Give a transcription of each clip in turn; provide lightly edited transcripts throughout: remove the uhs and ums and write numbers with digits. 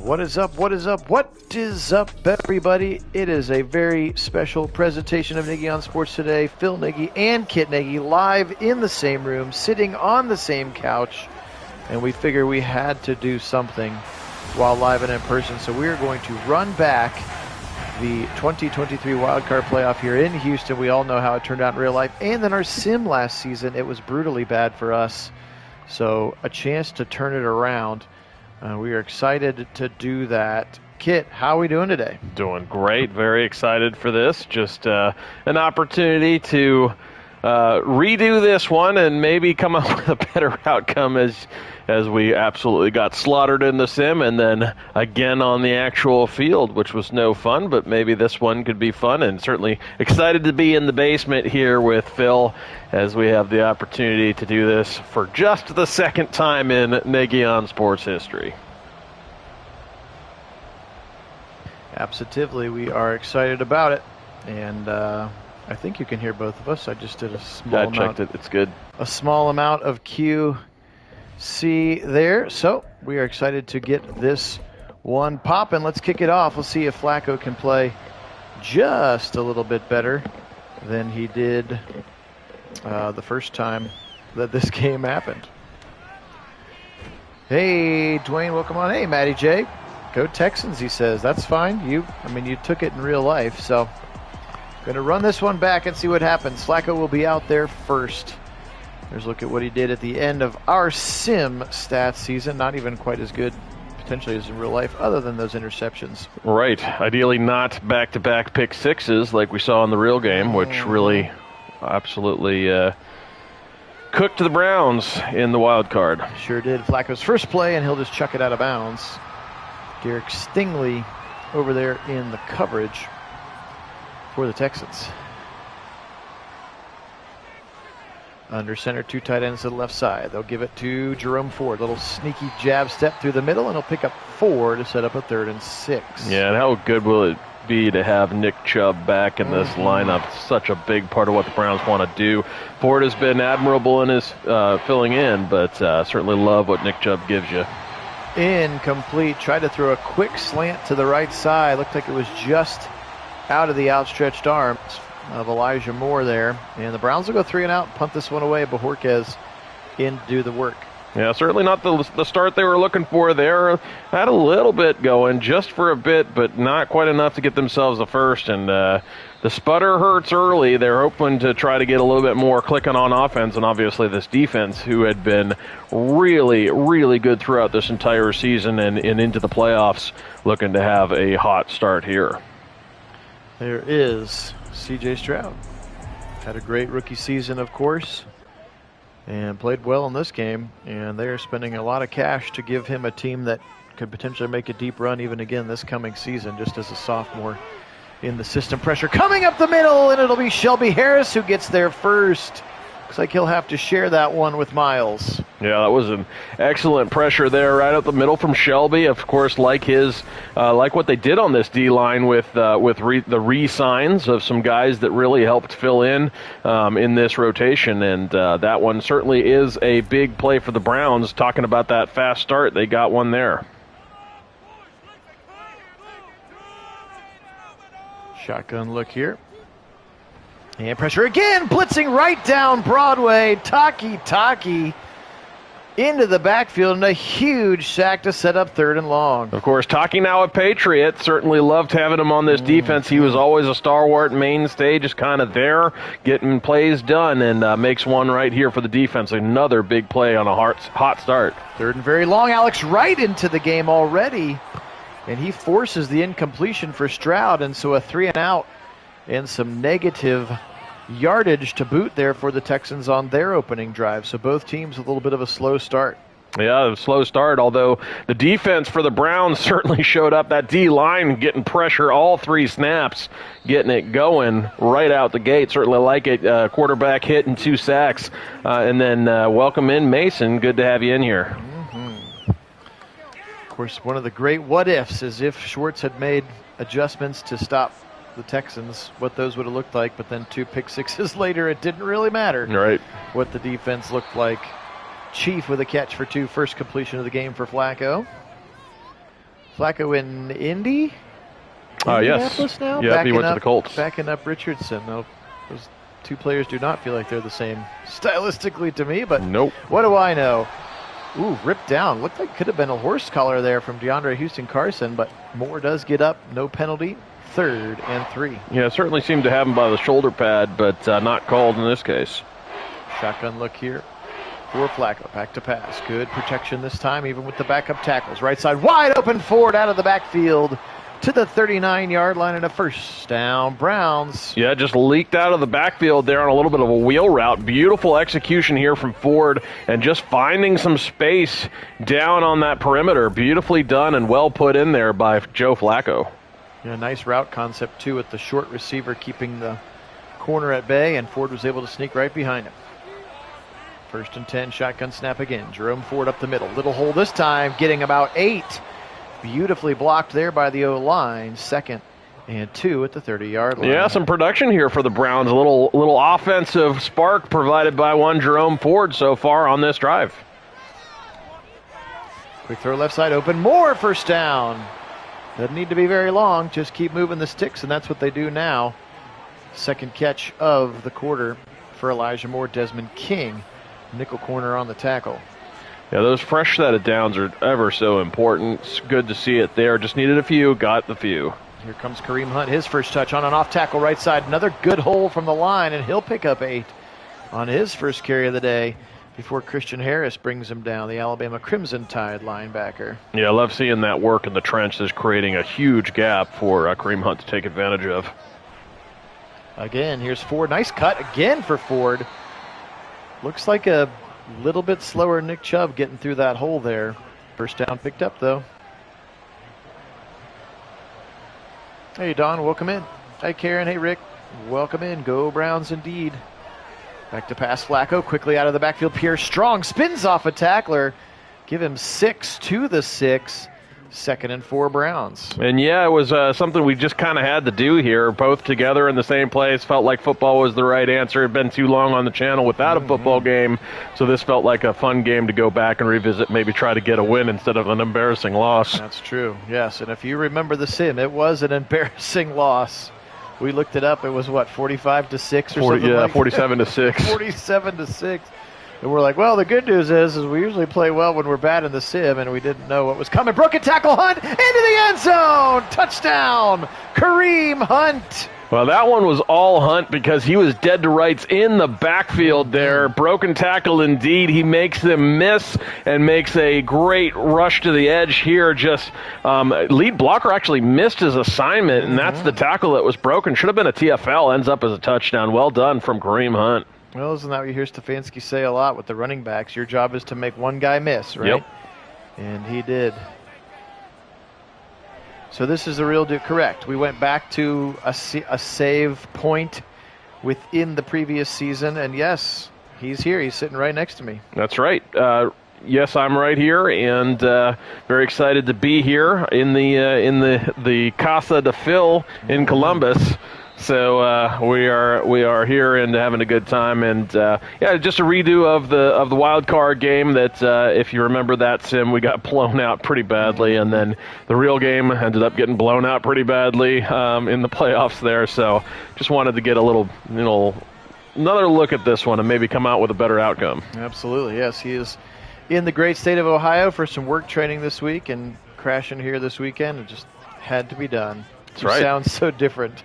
What is up? What is up? What is up, everybody? It is a very special presentation of Nagy on Sports today. Phil Nagy and Kit Nagy live in the same room, sitting on the same couch, and we figured we had to do something while live and in person. So we are going to run back the 2023 Wildcard playoff here in Houston. We all know how it turned out in real life. And then our sim last season, it was brutally bad for us. So a chance to turn it around. We are excited to do that. Kit, how are we doing today? Doing great. Very excited for this. Just an opportunity to redo this one and maybe come up with a better outcome as we absolutely got slaughtered in the sim and then again on the actual field, which was no fun, but maybe this one could be fun, and certainly excited to be in the basement here with Phil as we have the opportunity to do this for just the second time in Nagy on Sports history. Absolutely. We are excited about it, and I think you can hear both of us. I just did a small amount. I checked it. It's good. A small amount of QC there. So we are excited to get this one popping. Let's kick it off. We'll see if Flacco can play just a little bit better than he did the first time that this game happened. Hey, Dwayne, welcome on. Hey, Matty J. Go Texans, he says. That's fine. You took it in real life, so going to run this one back and see what happens. Flacco will be out there first. Here's a look at what he did at the end of our sim stats season. Not even quite as good, potentially, as in real life, other than those interceptions. Right. Ideally not back-to-back pick sixes like we saw in the real game, which really absolutely cooked the Browns in the wild card. Sure did. Flacco's first play, and he'll just chuck it out of bounds. Derek Stingley over there in the coverage for the Texans. Under center, two tight ends to the left side. They'll give it to Jerome Ford. Little sneaky jab step through the middle, and he'll pick up 4 to set up a 3rd and 6. Yeah, and how good will it be to have Nick Chubb back in this lineup? Such a big part of what the Browns want to do. Ford has been admirable in his filling in, but certainly love what Nick Chubb gives you. Incomplete. Tried to throw a quick slant to the right side. Looked like it was just out of the outstretched arms of Elijah Moore there. And the Browns will go 3 and out, punt this one away. Bajorquez in to do the work. Yeah, certainly not the start they were looking for there. Had a little bit going, just for a bit, but not quite enough to get themselves the first. And the sputter hurts early. They're hoping to try to get a little bit more clicking on offense, and obviously this defense, who had been really, really good throughout this entire season and into the playoffs, looking to have a hot start here. There is C.J. Stroud. Had a great rookie season, of course, and played well in this game, and they are spending a lot of cash to give him a team that could potentially make a deep run even again this coming season, just as a sophomore in the system. Pressure coming up the middle, and it'll be Shelby Harris who gets there first. Looks like he'll have to share that one with Miles. Yeah, that was an excellent pressure there right up the middle from Shelby. Of course, like what they did on this D-line with the re-signs of some guys that really helped fill in this rotation. And that one certainly is a big play for the Browns. Talking about that fast start, they got one there. Shotgun look here. And pressure again, blitzing right down Broadway. Taki into the backfield, and a huge sack to set up 3rd and long. Of course, Taki now a Patriot. Certainly loved having him on this defense. He was always a stalwart mainstay, just kind of there, getting plays done, and makes one right here for the defense. Another big play on a hot start. 3rd and very long. Alex Wright into the game already, and he forces the incompletion for Stroud, and so a 3 and out. And some negative yardage to boot there for the Texans on their opening drive. So both teams a little bit of a slow start. Yeah, a slow start, although the defense for the Browns certainly showed up. That D-line getting pressure all 3 snaps, getting it going right out the gate. Certainly like it. Quarterback hit and 2 sacks. And then welcome in Mason. Good to have you in here. Of course, one of the great what-ifs is if Schwartz had made adjustments to stop the Texans, what those would have looked like, but then 2 pick sixes later, it didn't really matter what the defense looked like. Chief with a catch for 2, first completion of the game for Flacco. Flacco in Indy? Yes. Now? Yeah, he went to the Colts. Backing up Richardson. Those 2 players do not feel like they're the same stylistically to me, but nope. What do I know? Ooh, ripped down. Looked like could have been a horse collar there from DeAndre Houston-Carson, but Moore does get up. No penalty. 3rd and 3. Yeah, certainly seemed to have him by the shoulder pad, but not called in this case. Shotgun look here for Flacco. Back to pass. Good protection this time, even with the backup tackles. Right side wide open. Ford out of the backfield to the 39-yard line and a first down. Browns. Yeah, just leaked out of the backfield there on a little bit of a wheel route. Beautiful execution here from Ford and just finding some space down on that perimeter. Beautifully done and well put in there by Joe Flacco. Yeah, nice route concept, too, with the short receiver keeping the corner at bay, and Ford was able to sneak right behind him. 1st and 10, shotgun snap again. Jerome Ford up the middle. Little hole this time, getting about 8. Beautifully blocked there by the O-line. 2nd and 2 at the 30-yard line. Yeah, some production here for the Browns. A little offensive spark provided by one Jerome Ford so far on this drive. Quick throw left side open. Moore, first down. Doesn't need to be very long. Just keep moving the sticks, and that's what they do now. 2nd catch of the quarter for Elijah Moore. Desmond King, nickel corner on the tackle. Yeah, those fresh set of downs are ever so important. It's good to see it there. Just needed a few, got the few. Here comes Kareem Hunt, his first touch on an off tackle right side. Another good hole from the line, and he'll pick up 8 on his first carry of the day before Christian Harris brings him down, the Alabama Crimson Tide linebacker. Yeah, I love seeing that work in the trench. That's creating a huge gap for Kareem Hunt to take advantage of. Again, here's Ford. Nice cut again for Ford. Looks like a little bit slower Nick Chubb getting through that hole there. First down picked up, though. Hey, Don, welcome in. Hey, Karen. Hey, Rick. Welcome in. Go Browns indeed. Back to pass. Flacco quickly out of the backfield. Pierre Strong spins off a tackler. Give him 6 to the 6. 2nd and 4 Browns. And yeah, it was something we just kind of had to do here, both together in the same place. Felt like football was the right answer. It had been too long on the channel without a football game, so this felt like a fun game to go back and revisit, maybe try to get a win instead of an embarrassing loss. That's true, yes. And if you remember the sim, it was an embarrassing loss. We looked it up. It was, 45 to 6 or something? Yeah, 47 to 6. 47 to 6. And we're like, well, the good news is we usually play well when we're bad in the sim, and we didn't know what was coming. Broken tackle, Hunt into the end zone. Touchdown, Kareem Hunt. Well, that one was all Hunt because he was dead to rights in the backfield there. Broken tackle indeed. He makes them miss and makes a great rush to the edge here. Just lead blocker actually missed his assignment, and that's the tackle that was broken. Should have been a TFL. Ends up as a touchdown. Well done from Kareem Hunt. Well, isn't that what you hear Stefanski say a lot with the running backs? Your job is to make one guy miss, right? Yep. And he did. So this is the real deal. Correct. We went back to a save point within the previous season, and yes, he's here. He's sitting right next to me. That's right. Yes, I'm right here, and very excited to be here in the Casa de Phil in Columbus. So we are here and having a good time, and yeah, just a redo of the Wildcard game. That if you remember that sim, we got blown out pretty badly, and then the real game ended up getting blown out pretty badly in the playoffs there. So just wanted to get a little another look at this one and maybe come out with a better outcome. Absolutely, yes, he is in the great state of Ohio for some work training this week and crashing here this weekend. It just had to be done. That's right. Sounds so different.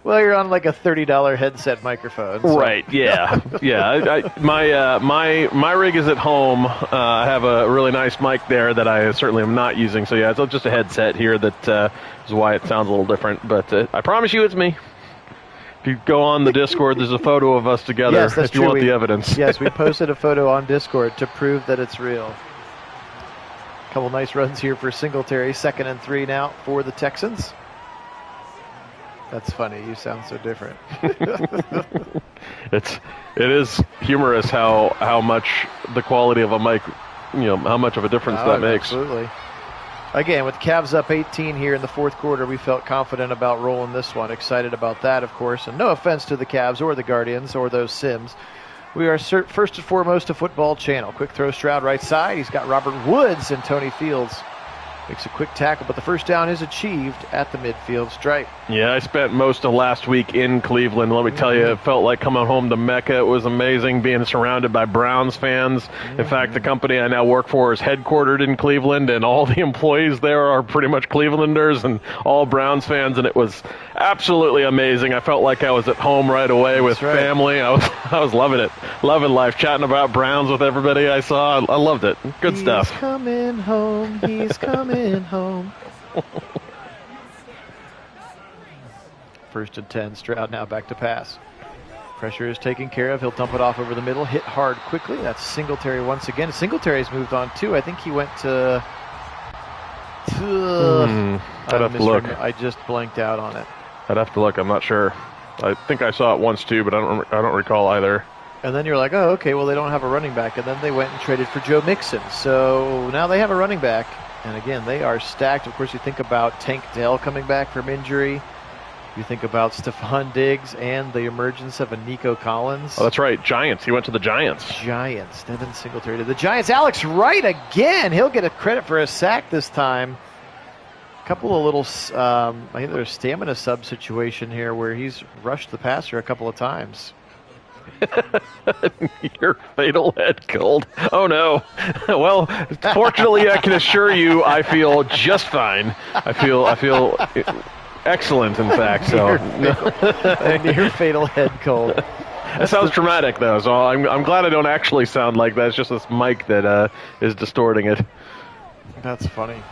Well, you're on like a $30 headset microphone. So. Right. Yeah. Yeah. My rig is at home. I have a really nice mic there that I certainly am not using. So yeah, it's just a headset here. That is why it sounds a little different. But I promise you, it's me. If you go on the Discord, there's a photo of us together. Yes, that's if you true. want the evidence. Yes, we posted a photo on Discord to prove that it's real. Couple nice runs here for Singletary. 2nd and 3 now for the Texans. That's funny. You sound so different. It is humorous how much the quality of a mic, how much of a difference that makes. Absolutely. Again, with Cavs up 18 here in the fourth quarter, we felt confident about rolling this one. Excited about that, of course. And no offense to the Cavs or the Guardians or those Sims. We are first and foremost a football channel. Quick throw, Stroud right side. He's got Robert Woods and Tony Fields. Makes a quick tackle, but the first down is achieved at the midfield stripe. Yeah, I spent most of last week in Cleveland. Let me tell you, it felt like coming home to Mecca. It was amazing being surrounded by Browns fans. In fact, the company I now work for is headquartered in Cleveland, and all the employees there are pretty much Clevelanders and all Browns fans, and it was absolutely amazing. I felt like I was at home right away with family. I was loving it, loving life, chatting about Browns with everybody I saw. I loved it. Good stuff. He's coming home. He's coming home. First and 10. Stroud now back to pass. Pressure is taken care of. He'll dump it off over the middle. Hit hard quickly. That's Singletary once again. Singletary's moved on too. I think he went to. I'd have to look. I just blanked out on it. I'd have to look. I'm not sure. I think I saw it once too, but I don't recall either. And then you're like, oh, okay, well, they don't have a running back. And then they went and traded for Joe Mixon. So now they have a running back. And again, they are stacked. Of course, you think about Tank Dell coming back from injury. You think about Stephon Diggs and the emergence of a Nico Collins. Oh, that's right. Giants. He went to the Giants. Giants. Devin Singletary to the Giants. Alex Wright again. He'll get a credit for a sack this time. A couple of little, I think there's a stamina sub situation here where he's rushed the passer a couple of times. Your fatal head cold. Oh, no. Well, fortunately, I can assure you I feel just fine. I feel excellent, in fact. So near fatal head cold. That sounds traumatic, though, so I'm glad I don't actually sound like that. It's just this mic that is distorting it. That's funny.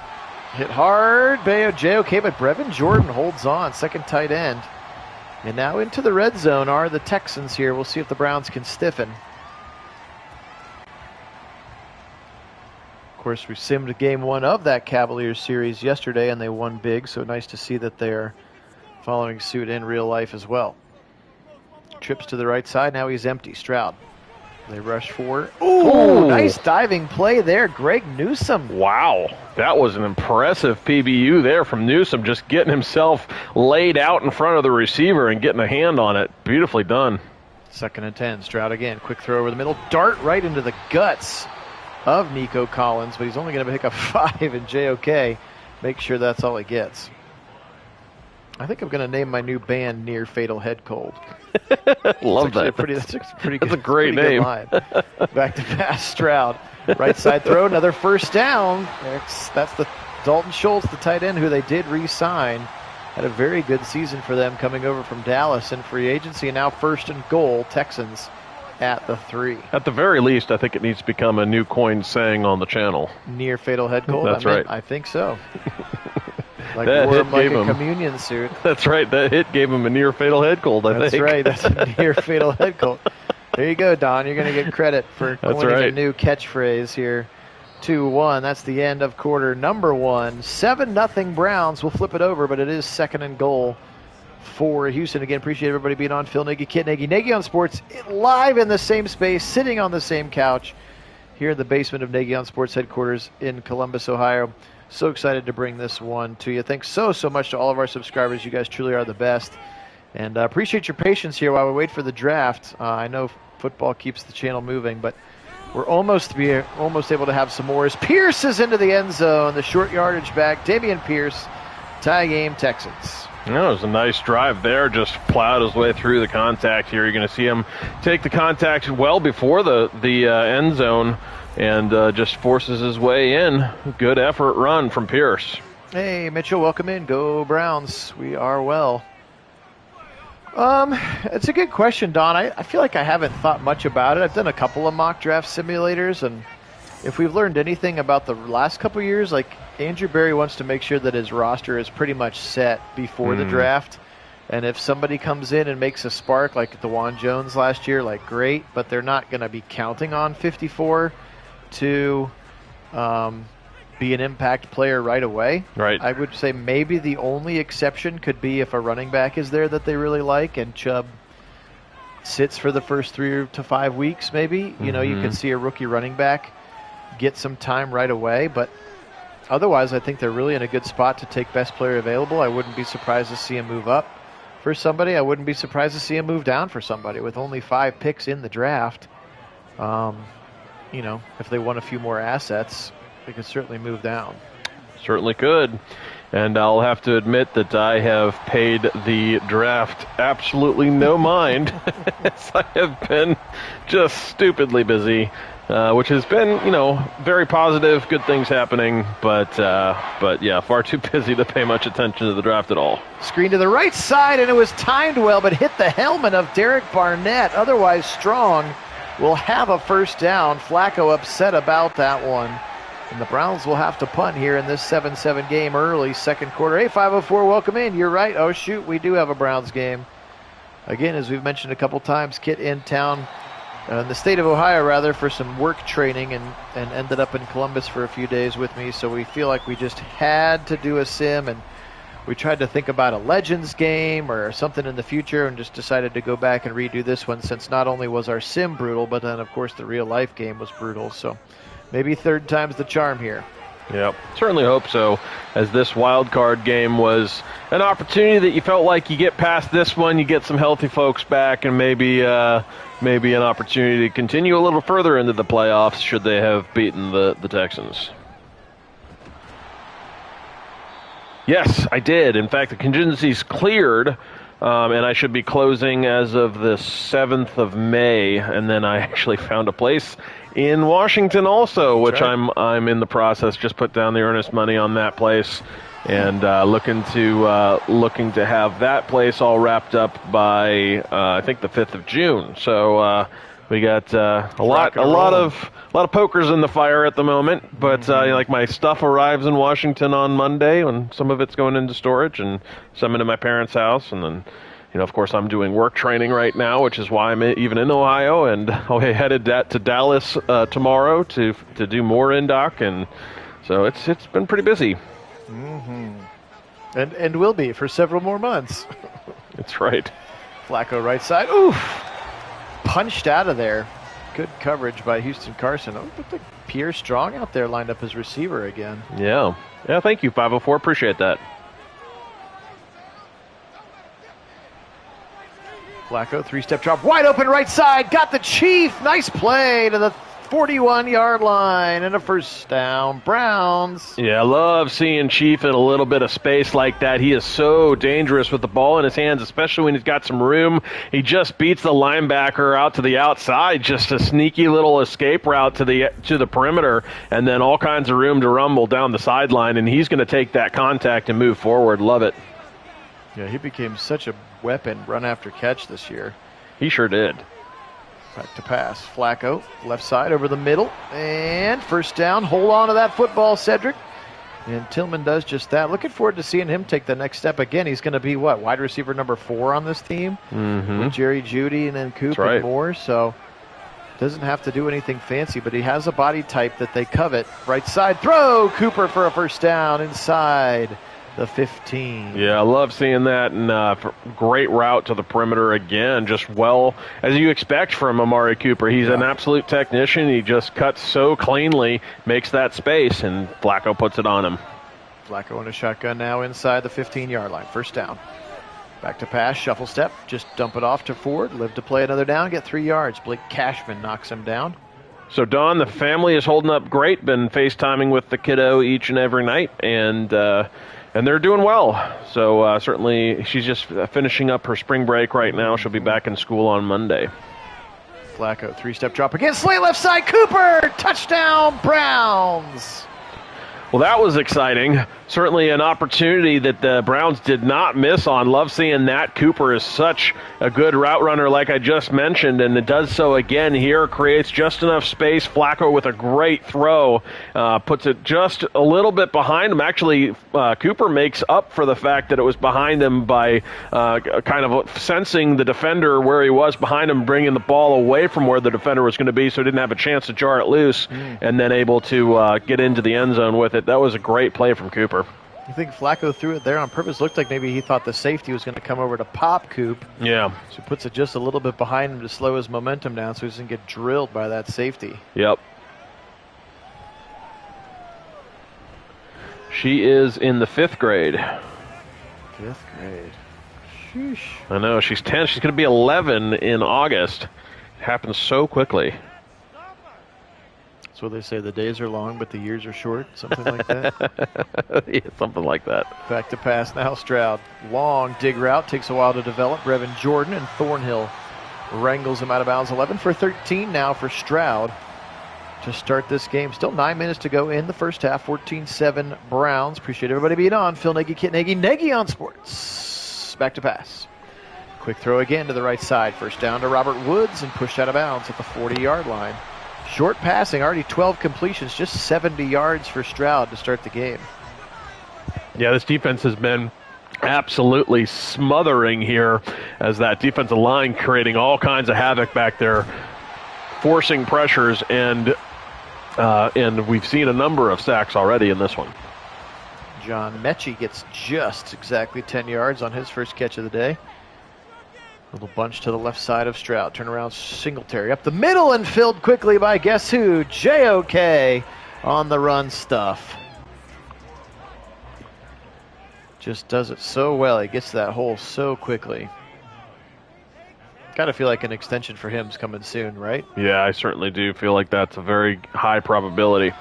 Hit hard. JOK, but Brevin Jordan holds on. Second tight end. And now into the red zone are the Texans here. We'll see if the Browns can stiffen. Of course, we simmed game one of that Cavaliers series yesterday, and they won big, so nice to see that they're following suit in real life as well. Trips to the right side. Now he's empty. Stroud. They rush forward. Ooh, nice diving play there. Greg Newsome. Wow. That was an impressive PBU there from Newsome, just getting himself laid out in front of the receiver and getting a hand on it. Beautifully done. Second and 10. Stroud again. Quick throw over the middle. Dart right into the guts of Nico Collins, but he's only going to pick up 5 in JOK. Make sure that's all he gets. I think I'm going to name my new band Near Fatal Head Cold. Love that. That's a pretty good. That's a great name. Line. Back to pass, Stroud. Right side throw, another first down. That's the Dalton Schultz, the tight end, who they did re-sign. Had a very good season for them coming over from Dallas in free agency, and now first and goal, Texans at the 3. At the very least, I think it needs to become a new coined saying on the channel. Near Fatal Head Cold? That's right. I think so. Like that wore hit him like gave a him, communion suit. That's right. That hit gave him a near fatal head cold, I think. That's right. That's a near fatal head cold. There you go, Don. You're going to get credit for coining a new catchphrase here. 2-1. That's the end of quarter number 1. 7-0 Browns. We'll flip it over, but it is second and goal for Houston. Again, appreciate everybody being on. Phil Nagy, Kit Nagy, Nagy on Sports, live in the same space, sitting on the same couch here in the basement of Nagy on Sports headquarters in Columbus, Ohio. So excited to bring this one to you. Thanks so much to all of our subscribers. You guys truly are the best. And appreciate your patience here while we wait for the draft. I know football keeps the channel moving, but we're almost able to have some more. As Pierce is into the end zone, the short yardage back, Dameon Pierce, tie game Texans. It was a nice drive there, just plowed his way through the contact here. You're going to see him take the contact well before the end zone and just forces his way in. Good effort run from Pierce. Hey, Mitchell, welcome in. Go Browns. We are well. It's a good question, Don. I feel like I haven't thought much about it. I've done a couple of mock draft simulators, and if we've learned anything about the last couple of years, like Andrew Berry wants to make sure that his roster is pretty much set before the draft. And if somebody comes in and makes a spark like DeJuan Jones last year, like great, but they're not going to be counting on 54 to be an impact player right away. Right. I would say maybe the only exception could be if a running back is there that they really like and Chubb sits for the first 3 to 5 weeks maybe. You know, you could see a rookie running back get some time right away, but Otherwise, I think they're really in a good spot to take best player available. I wouldn't be surprised to see him move up for somebody. I wouldn't be surprised to see him move down for somebody. With only 5 picks in the draft, if they want a few more assets, they could certainly move down. Certainly could. And I'll have to admit that I have paid the draft absolutely no mind, as I have been just stupidly busy, which has been, very positive, good things happening, but yeah, far too busy to pay much attention to the draft at all. Screen to the right side, and it was timed well, but hit the helmet of Derek Barnett. Otherwise strong will have a first down. Flacco upset about that one. And the Browns will have to punt here in this 7-7 game early, second quarter. Hey, 504, welcome in. You're right. Oh, shoot, we do have a Browns game. Again, as we've mentioned a couple times, Kit in town, in the state of Ohio, rather, for some work training and ended up in Columbus for a few days with me. So we feel like we just had to do a sim, and we tried to think about a Legends game or something in the future and just decided to go back and redo this one, since not only was our sim brutal, but then, of course, the real-life game was brutal. So maybe third time's the charm here. Yep, certainly hope so, as this wild card game was an opportunity that you felt like you get past this one, you get some healthy folks back, and maybe an opportunity to continue a little further into the playoffs should they have beaten the Texans. Yes, I did. In fact, the contingency's cleared, and I should be closing as of the 7th of May, and then I actually found a place in Washington also, which right. I'm in the process. Just put down the earnest money on that place, and looking to have that place all wrapped up by I think the 5th of June. So we got a lot of pokers in the fire at the moment. But like my stuff arrives in Washington on Monday, and some of it's going into storage, and some into my parents' house, and then. Of course, I'm doing work training right now, which is why I'm even in Ohio, and I'll be headed to Dallas tomorrow to do more in-doc, and so it's been pretty busy. Mm-hmm. And will be for several more months. That's right. Flacco right side. Oof! Punched out of there. Good coverage by Houston Carson. Oh, but Pierre Strong out there lined up as receiver again. Yeah, thank you, 504. Appreciate that. Flacco, 3-step drop, wide open right side, got the Chief. Nice play to the 41-yard line and a first down. Browns. Yeah, I love seeing Chief in a little bit of space like that. He is so dangerous with the ball in his hands, especially when he's got some room. He just beats the linebacker out to the outside, just a sneaky little escape route to the perimeter, and then all kinds of room to rumble down the sideline, and he's going to take that contact and move forward. Love it. Yeah, he became such a weapon run after catch this year. He sure did. Back to pass. Flacco, left side over the middle, and first down. Hold on to that football, Cedric. And Tillman does just that. Looking forward to seeing him take the next step again. He's going to be, wide receiver number 4 on this team? Mm-hmm. With Jerry Jeudy and then Coop and Moore. So doesn't have to do anything fancy, but he has a body type that they covet. Right side throw. Cooper for a first down inside the 15. Yeah, I love seeing that, and great route to the perimeter again, just well, as you expect from Amari Cooper. He's an absolute technician. He just cuts so cleanly, makes that space, and Flacco puts it on him. Flacco in a shotgun now inside the 15-yard line. First down. Back to pass, shuffle step, just dump it off to Ford, live to play another down, get 3 yards. Blake Cashman knocks him down. So, Don, the family is holding up great, been FaceTiming with the kiddo each and every night, and they're doing well. So certainly she's just finishing up her spring break right now. She'll be back in school on Monday. Flacco, 3-step drop again. Slay left side. Cooper. Touchdown, Browns. Well, that was exciting. Certainly an opportunity that the Browns did not miss on. Love seeing that. Cooper is such a good route runner, like I just mentioned, and it does so again here. Creates just enough space. Flacco with a great throw. Puts it just a little bit behind him. Actually, Cooper makes up for the fact that it was behind him by kind of sensing the defender where he was behind him, bringing the ball away from where the defender was going to be, so he didn't have a chance to jar it loose, and then able to get into the end zone with it. That was a great play from Cooper. You think Flacco threw it there on purpose? Looked like maybe he thought the safety was going to come over to pop Coop. Yeah. So he puts it just a little bit behind him to slow his momentum down so he doesn't get drilled by that safety. Yep. She is in the 5th grade. 5th grade. Sheesh. I know, she's 10. She's going to be 11 in August. It happens so quickly. That's what they say. The days are long, but the years are short. Something like that. Yeah, something like that. Back to pass now. Stroud. Long dig route. Takes a while to develop. Brevin Jordan and Thornhill wrangles him out of bounds. 11 for 13 now for Stroud to start this game. Still 9 minutes to go in the first half. 14-7 Browns. Appreciate everybody being on. Phil Nagy, Kit Nagy, Nagy on Sports. Back to pass. Quick throw again to the right side. First down to Robert Woods and pushed out of bounds at the 40-yard line. Short passing, already 12 completions, just 70 yards for Stroud to start the game. Yeah, this defense has been absolutely smothering here as that defensive line creating all kinds of havoc back there, forcing pressures, and we've seen a number of sacks already in this one. John Mechie gets just exactly 10 yards on his first catch of the day. Little bunch to the left side of Stroud. Turnaround Singletary up the middle and filled quickly by guess who? JOK on the run stuff. Just does it so well. He gets to that hole so quickly. Got to feel like an extension for him's coming soon, right? Yeah, I certainly do feel like that's a very high probability.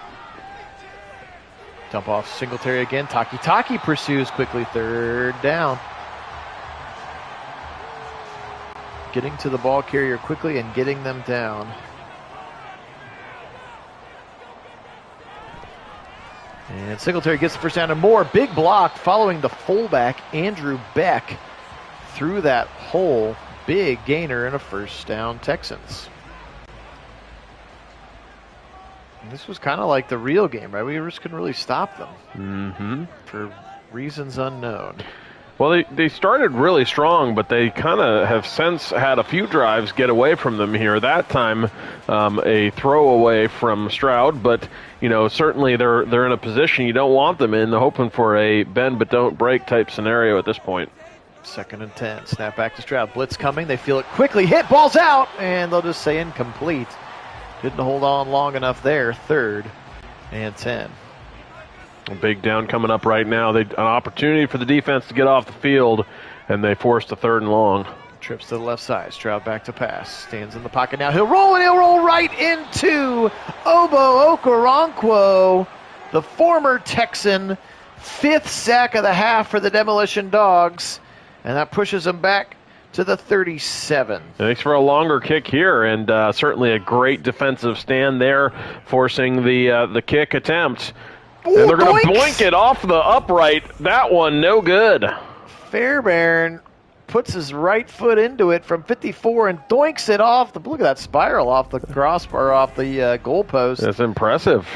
Dump off Singletary again. Taki pursues quickly. 3rd down. Getting to the ball carrier quickly and getting them down. And Singletary gets the first down and more. Big block following the fullback, Andrew Beck, through that hole. Big gainer and a first down, Texans. And this was kind of like the real game, right? We just couldn't really stop them for reasons unknown. Well, they started really strong, but they kind of have since had a few drives get away from them here. That time, a throwaway from Stroud, but certainly they're in a position you don't want them in, hoping for a bend but don't break type scenario at this point. 2nd and 10. Snap back to Stroud. Blitz coming. They feel it quickly. Hit. Ball's out, and they'll just say incomplete. Didn't hold on long enough there. 3rd and 10. A big down coming up right now. An opportunity for the defense to get off the field, and they forced a 3rd and long. Trips to the left side. Stroud back to pass. Stands in the pocket now. He'll roll right into Obo Okoronkwo, the former Texan. 5th sack of the half for the Demolition Dogs, and that pushes him back to the 37. Thanks for a longer kick here, and certainly a great defensive stand there, forcing the kick attempt. Ooh, and they're going to blink it off the upright. That one, no good. Fairbairn puts his right foot into it from 54 and doinks it off. Look at that spiral off the crossbar, off the goalpost. That's impressive.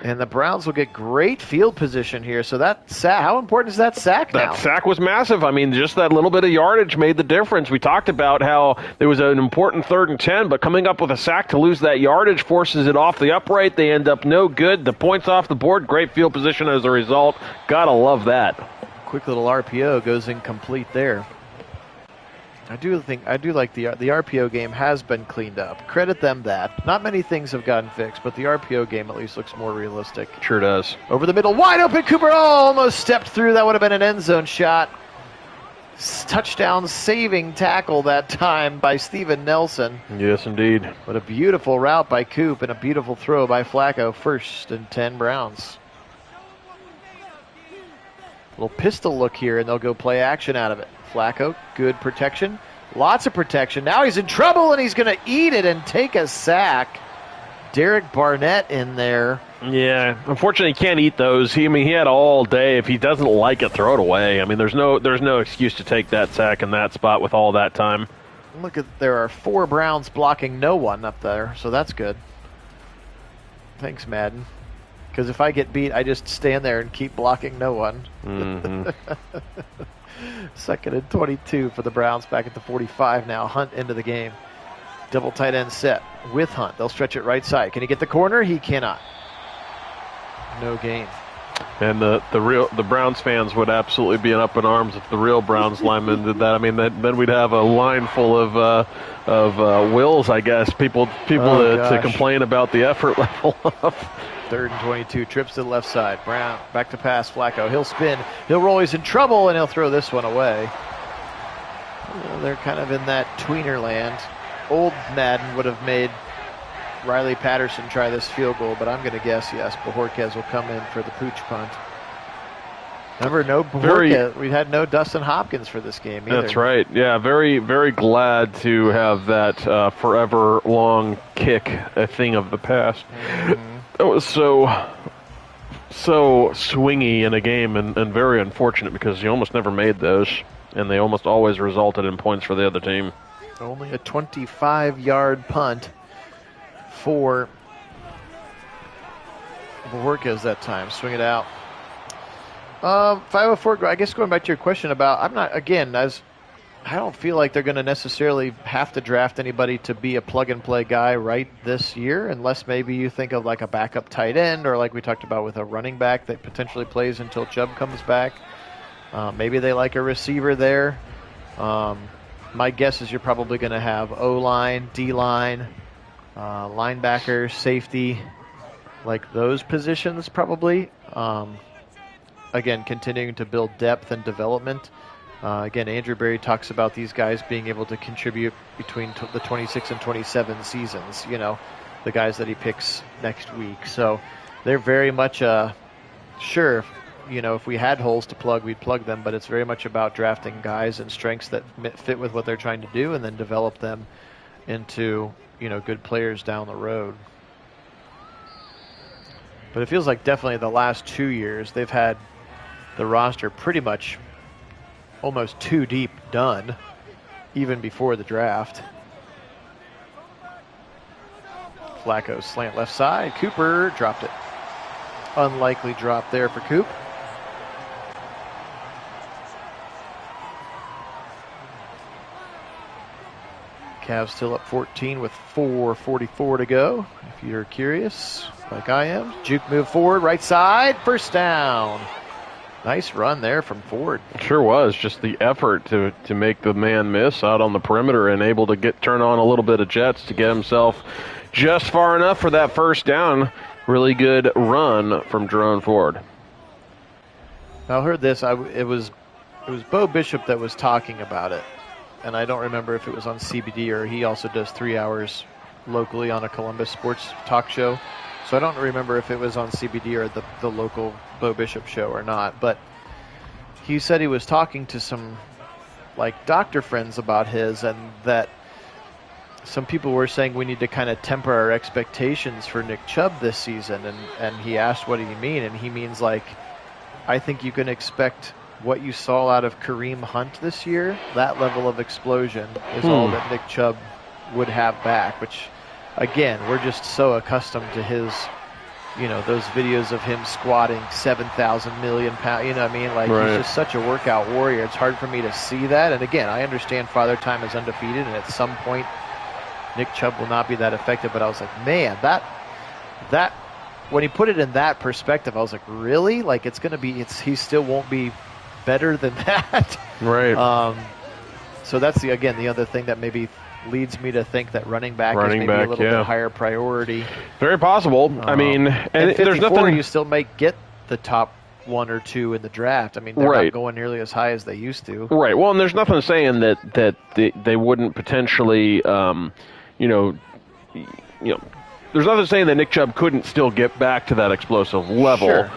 And the Browns will get great field position here. So that sack, how important is that sack now? That sack was massive. I mean, just that little bit of yardage made the difference. We talked about how there was an important 3rd and 10, but coming up with a sack to lose that yardage forces it off the upright. They end up no good. The points off the board. Great field position as a result. Gotta love that. Quick little RPO goes incomplete there. I do like the RPO game has been cleaned up. Credit them that. Not many things have gotten fixed, but the RPO game at least looks more realistic. Sure does. Over the middle, wide open. Cooper almost stepped through. That would have been an end zone shot. Touchdown saving tackle that time by Steven Nelson. Yes, indeed. What a beautiful route by Coop and a beautiful throw by Flacco. 1st and 10 Browns. Little pistol look here, and they'll go play action out of it. Flacco, good protection. Lots of protection. Now he's in trouble, and he's going to eat it and take a sack. Derek Barnett in there. Yeah, unfortunately, he can't eat those. He had all day. If he doesn't like it, throw it away. I mean, there's no excuse to take that sack in that spot with all that time. Look, there are 4 Browns blocking no one up there, so that's good. Thanks, Madden. Because if I get beat, I just stand there and keep blocking no one. 2nd and 22 for the Browns back at the 45 now. Hunt into the game. Double tight end set with Hunt. They'll stretch it right side. Can he get the corner? He cannot. No gain. And the Browns fans would absolutely be up in arms if the real Browns linemen did that. I mean, then we'd have a line full of Wills, I guess. People to complain about the effort level of. 3rd and 22, trips to the left side. Brown back to pass. Flacco. He'll spin. He'll roll. He's in trouble, and he'll throw this one away. They're kind of in that tweener land. Old Madden would have made Riley Patterson try this field goal, but I'm going to guess yes. Bojorquez will come in for the pooch punt. Remember, no Bojorquez. We had no Dustin Hopkins for this game either. That's right. Yeah, very, very glad to have that forever long kick a thing of the past. Mm-hmm. It was so swingy in a game and very unfortunate because you almost never made those, and they almost always resulted in points for the other team. Only a 25-yard punt for Bojorquez that time. Swing it out. 504, I guess going back to your question about, I don't feel like they're going to necessarily have to draft anybody to be a plug-and-play guy right this year, unless maybe you think of like a backup tight end or like we talked about with a running back that potentially plays until Chubb comes back. Maybe they like a receiver there. My guess is you're probably going to have O-line, D-line, linebacker, safety, like those positions probably. Again, continuing to build depth and development. Again, Andrew Berry talks about these guys being able to contribute between the 26 and 27 seasons, the guys that he picks next week. So they're very much sure, if we had holes to plug, we'd plug them, but it's very much about drafting guys and strengths that fit with what they're trying to do and then develop them into, good players down the road. But it feels like definitely the last 2 years they've had the roster pretty much almost too deep done, even before the draft. Flacco slant left side. Cooper dropped it. Unlikely drop there for Coop. Cavs still up 14 with 4:44 to go. If you're curious, like I am. Juke move forward, right side, first down. Nice run there from Ford. Sure was. Just the effort to make the man miss out on the perimeter and able to turn on a little bit of jets to get himself just far enough for that first down. Really good run from Jerome Ford. I heard this. It was Bo Bishop that was talking about it. And I don't remember if it was on CBD or he also does 3 hours locally on a Columbus sports talk show. So I don't remember if it was on CBD or the local Bo Bishop show or not. But he said he was talking to some doctor friends about his, and that some people were saying we need to kind of temper our expectations for Nick Chubb this season. And he asked, what do you mean? And he means I think you can expect what you saw out of Kareem Hunt this year. That level of explosion is all that Nick Chubb would have back, which, again, we're just so accustomed to his, those videos of him squatting 7,000 million pounds, He's just such a workout warrior. It's hard for me to see that. And again, I understand Father Time is undefeated, and at some point Nick Chubb will not be that effective. But I was like, man, that when he put it in that perspective, I was like, really? It's going to be, he still won't be better than that. Right. So that's the other thing that maybe leads me to think that running back is maybe a little bit higher priority. Very possible. And there's nothing. You still might get the top 1 or 2 in the draft. They're not going nearly as high as they used to. Right. Well, and there's nothing saying that they wouldn't potentially, there's nothing saying that Nick Chubb couldn't still get back to that explosive level. Sure.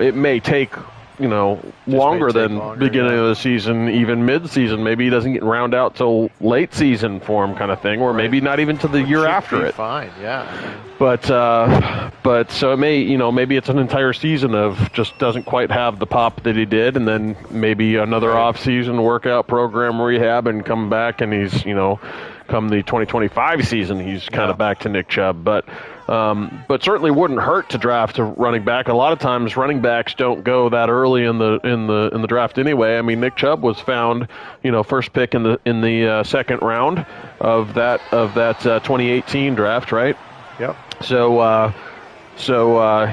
It may take longer than beginning of the season, even mid-season. Maybe he doesn't get round out till late season form kind of thing, or maybe not even to the year after it. Fine, yeah. But so it may, maybe it's an entire season of just doesn't quite have the pop that he did, and then maybe another off-season workout program rehab and come back, and he's, come the 2025 season, he's kind of back to Nick Chubb. But certainly wouldn't hurt to draft a running back. A lot of times running backs don't go that early in the draft anyway. Nick Chubb was found, first pick in the second round of that 2018 draft, right? Yep. So So,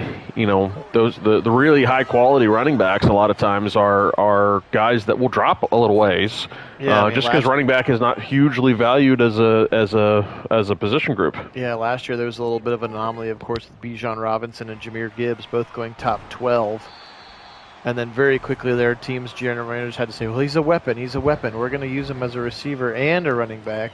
those the really high quality running backs a lot of times are guys that will drop a little ways, just because running back is not hugely valued as a position group. Yeah, last year there was a little bit of an anomaly, of course, with Bijan Robinson and Jahmyr Gibbs both going top 12. And then very quickly their team's general managers had to say, well, he's a weapon. We're going to use him as a receiver and a running back.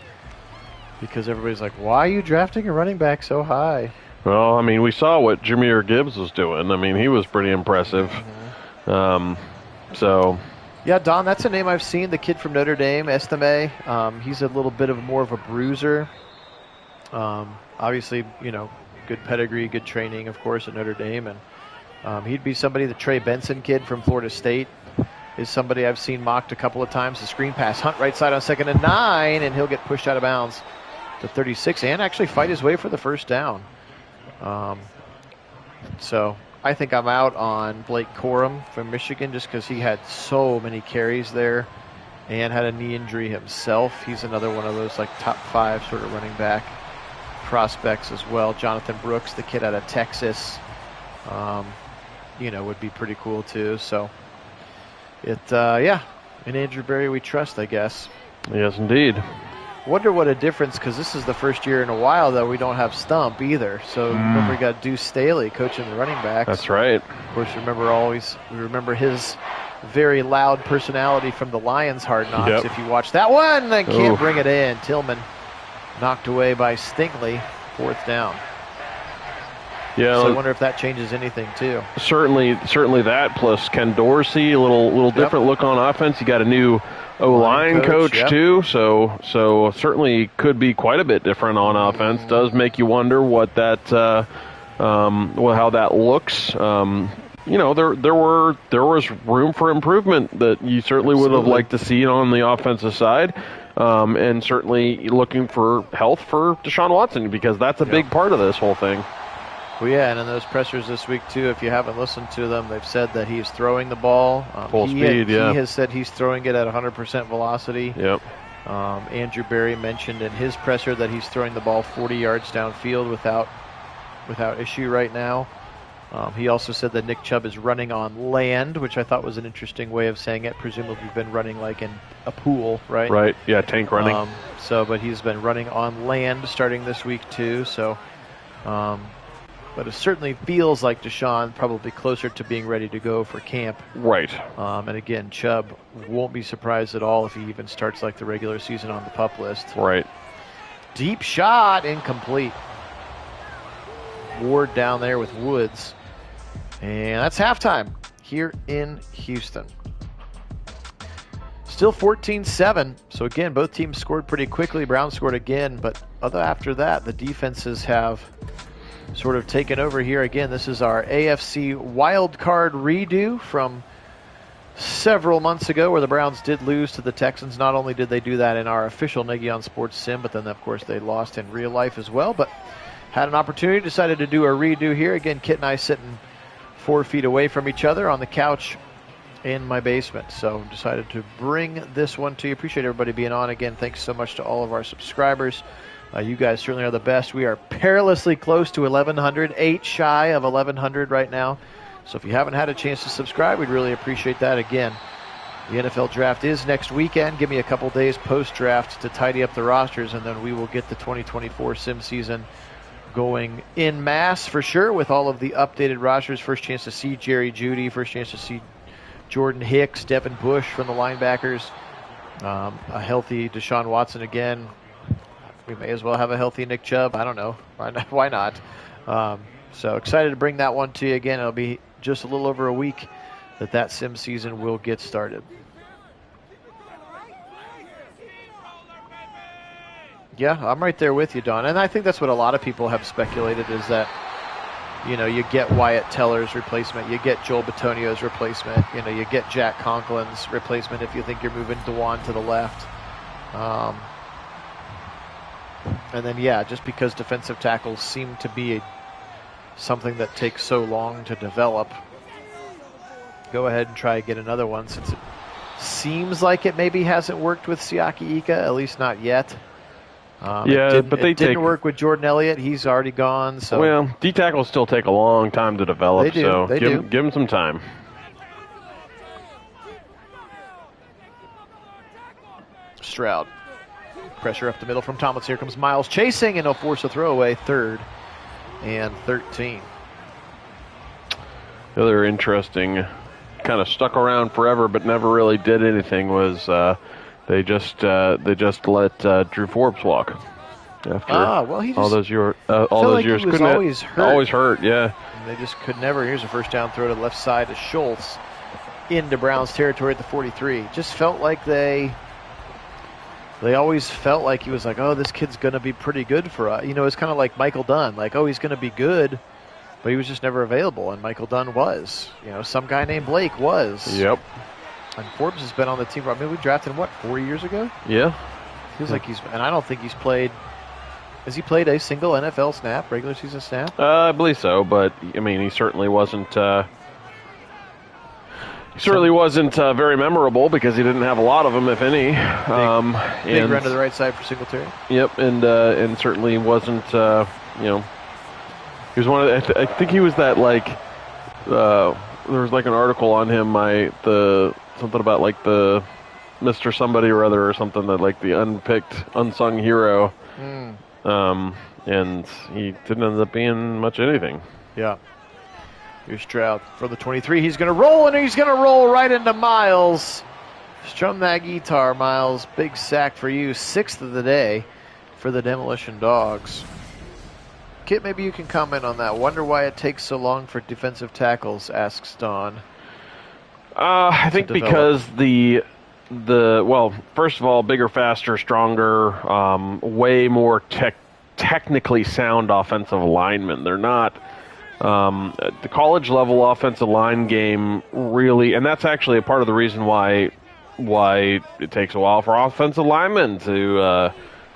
Because everybody's like, why are you drafting a running back so high? Well, I mean, we saw what Jahmyr Gibbs was doing. I mean, he was pretty impressive. Yeah, Don, that's a name I've seen. The kid from Notre Dame, Estime. He's a little bit more of a bruiser. Obviously, good pedigree, good training, of course, at Notre Dame. And he'd be somebody, the Trey Benson kid from Florida State is somebody I've seen mocked a couple of times. The screen pass, Hunt right side on 2nd and 9, and he'll get pushed out of bounds to 36 and actually fight his way for the first down. So I think I'm out on Blake Corum from Michigan just because he had so many carries there and had a knee injury himself. He's another one of those like top 5 sort of running back prospects as well. Jonathan Brooks, the kid out of Texas, would be pretty cool too. So in Andrew Berry we trust, I guess. Yes, indeed. Wonder what a difference, because this is the first year in a while that we don't have Stump either. So remember, we got Deuce Staley coaching the running backs. That's right. Of course, we remember his very loud personality from the Lions Hard Knocks. Yep. If you watch that one, then can't bring it in. Tillman knocked away by Stingley, 4th down. Yeah, so I wonder if that changes anything too. Certainly that plus Ken Dorsey, a little different look on offense. You got a new O-line coach too, so certainly could be quite a bit different on offense. Does make you wonder what that how that looks. There was room for improvement that you certainly would have liked to see on the offensive side. And certainly looking for health for Deshaun Watson, because that's a big part of this whole thing. Well, yeah, and in those pressers this week, too, if you haven't listened to them, they've said that he's throwing the ball. Full speed, He has said he's throwing it at 100% velocity. Yep. Andrew Berry mentioned in his presser that he's throwing the ball 40 yards downfield without issue right now. He also said that Nick Chubb is running on land, which I thought was an interesting way of saying it. Presumably been running like in a pool, right? Right, yeah, tank running. But he's been running on land starting this week, too, so... But it certainly feels like Deshaun probably closer to being ready to go for camp. Right. And again, Chubb won't be surprised at all if he even starts like the regular season on the PUP list. Right. Deep shot, incomplete. Ward down there with Woods. And that's halftime here in Houston. Still 14-7. So again, both teams scored pretty quickly. Browns scored again, but after that, the defenses have sort of taken over here. Again, this is our AFC Wildcard redo from several months ago where the Browns did lose to the Texans. Not only did they do that in our official Nagy on Sports sim, but then, of course, they lost in real life as well. But had an opportunity, decided to do a redo here. Again, Kit and I sitting 4 feet away from each other on the couch in my basement. So decided to bring this one to you. Appreciate everybody being on. Again, thanks so much to all of our subscribers. You guys certainly are the best. We are perilously close to 1,100, 8 shy of 1,100 right now. So if you haven't had a chance to subscribe, we'd really appreciate that. Again, the NFL draft is next weekend. Give me a couple days post-draft to tidy up the rosters, and then we will get the 2024 sim season going in mass for sure with all of the updated rosters. First chance to see Jerry Jeudy, first chance to see Jordan Hicks, Devin Bush from the linebackers, a healthy Deshaun Watson again. We may as well have a healthy Nick Chubb. I don't know. Why not? So excited to bring that one to you again. It'll be just a little over a week that sim season will get started. Yeah, I'm right there with you, Don. And I think that's what a lot of people have speculated is that, you get Wyatt Teller's replacement. You get Joel Bitonio's replacement. You get Jack Conklin's replacement if you think you're moving Dewan to the left. And then, just because defensive tackles seem to be something that takes so long to develop, go ahead and try to get another one since it seems like it maybe hasn't worked with Siaki Ika, at least not yet. It didn't work with Jordan Elliott. He's already gone. So well, D tackles still take a long time to develop. They do. So They give do. him some time. Stroud. Pressure up the middle from Tomlinson. Here comes Miles chasing, and he'll force a throwaway. 3rd and 13. The other interesting, kind of stuck around forever but never really did anything was they just let Drew Forbes walk after all those years. He was always hurt. Always hurt, yeah. And they just could never. Here's a first down throw to the left side to Schultz into Browns territory at the 43. Just felt like they always felt like he was like, oh, this kid's going to be pretty good for us. It's kind of like Michael Dunn. Like, oh, he's going to be good, but he was just never available, and Michael Dunn was. Some guy named Blake was. Yep. And Forbes has been on the team. I mean, we drafted him, 4 years ago? Yeah. Feels like and I don't think he's played. Has he played a single NFL snap, regular season snap? I believe so, but, I mean, he certainly wasn't. Certainly wasn't very memorable because he didn't have a lot of them, if any. Big run to the right side for Singletary. Yep, and certainly wasn't. He was one of. I think he was that there was an article on him. Something about the Mr. Somebody or other or something that the unpicked, unsung hero. And he didn't end up being much anything. Yeah. Here's Stroud for the 23. He's going to roll, and he's going to roll right into Miles. Strum that guitar, Miles. Big sack for you. 6th of the day for the Demolition Dogs. Kit, maybe you can comment on that. Wonder why it takes so long for defensive tackles, asks Don. I think because first of all, bigger, faster, stronger, way more technically sound offensive linemen. They're not. The college level offensive line game really, and that's actually a part of the reason why it takes a while for offensive linemen to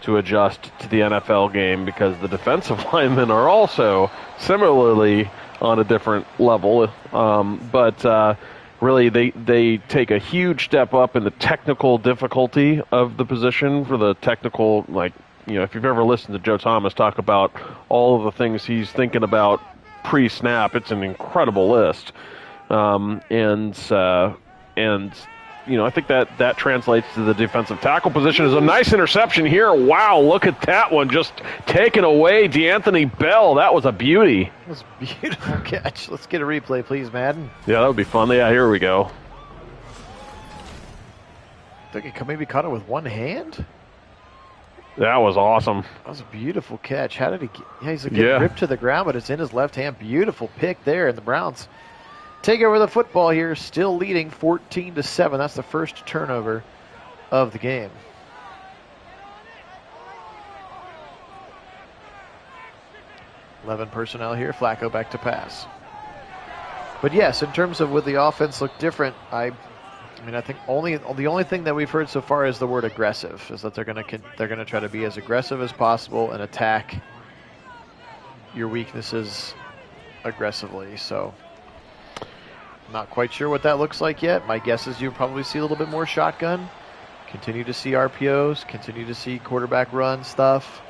adjust to the NFL game, because the defensive linemen are also similarly on a different level. But really, they take a huge step up in the technical difficulty of the position for the technical, if you've ever listened to Joe Thomas talk about all of the things he's thinking about pre-snap, it's an incredible list, and I think that translates to the defensive tackle position. Is a nice interception here. Wow, look at that one, just taken away. DeAnthony Bell, that was a beauty. That was a beautiful catch. Let's get a replay, please, Madden. Yeah, that would be fun. Yeah, here we go. I think he maybe caught it with one hand. That was awesome. That was a beautiful catch. How did he get? Yeah, he's getting ripped to the ground, but it's in his left hand. Beautiful pick there, and the Browns take over the football here, still leading 14-7. That's the first turnover of the game. Eleven personnel here. Flacco back to pass. But yes, in terms of would the offense look different, I think the only thing that we've heard so far is the word aggressive, is that they're going to try to be as aggressive as possible and attack your weaknesses aggressively. So, not quite sure what that looks like yet. My guess is you'll probably see a little bit more shotgun, continue to see RPOs, continue to see quarterback run stuff.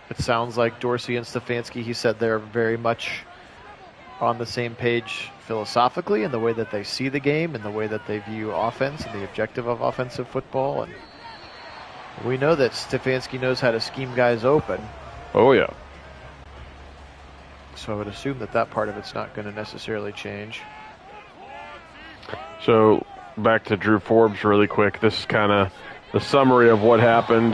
It sounds like Dorsey and Stefanski, he said they're very much on the same page philosophically in the way that they see the game and the way that they view offense and the objective of offensive football. And we know that Stefanski knows how to scheme guys open. Oh, yeah. So I would assume that part of it's not going to necessarily change. So back to Drew Forbes really quick. This is kind of the summary of what happened.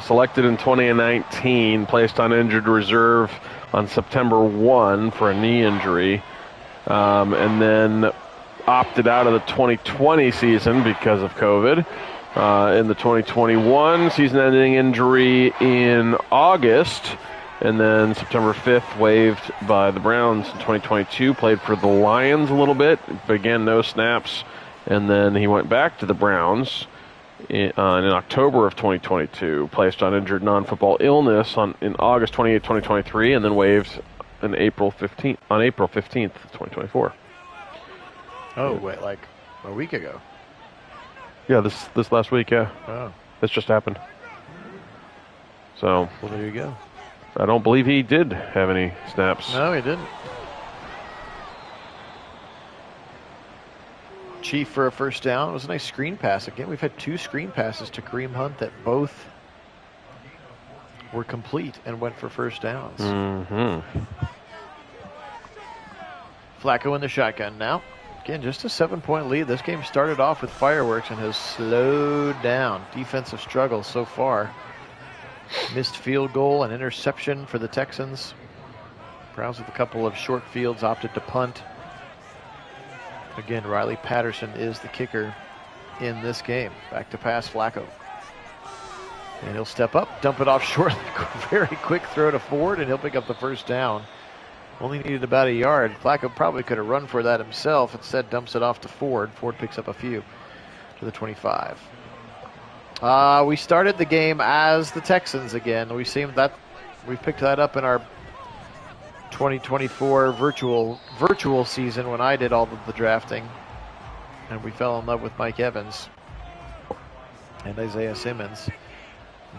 Selected in 2019, placed on injured reserve on September 1 for a knee injury, and then opted out of the 2020 season because of COVID. In the 2021 season-ending injury in August, and then September 5th waived by the Browns in 2022, played for the Lions a little bit, began no snaps, and then he went back to the Browns in October of 2022, placed on injured non-football illness in August 28, 2023, and then waived on April 15th, 2024. Oh, wait, like a week ago. Yeah, this last week, yeah. Oh. This just happened. So, well, there you go. I don't believe he did have any snaps. No, he didn't. Chief for a first down. It was a nice screen pass. Again, we've had 2 screen passes to Kareem Hunt that both were complete and went for first downs. Mm-hmm. Flacco in the shotgun now. Again, just a 7-point lead. This game started off with fireworks and has slowed down. Defensive struggles so far. Missed field goal and interception for the Texans. Browns with a couple of short fields, opted to punt. Again, Riley Patterson is the kicker in this game. Back to pass, Flacco. And he'll step up, dump it off short. Very quick throw to Ford, and he'll pick up the first down. Only needed about a yard. Flacco probably could have run for that himself. Instead, dumps it off to Ford. Ford picks up a few to the 25. We started the game as the Texans again. We picked that up in our 2024 virtual season when I did all of the drafting, and we fell in love with Mike Evans and Isaiah Simmons.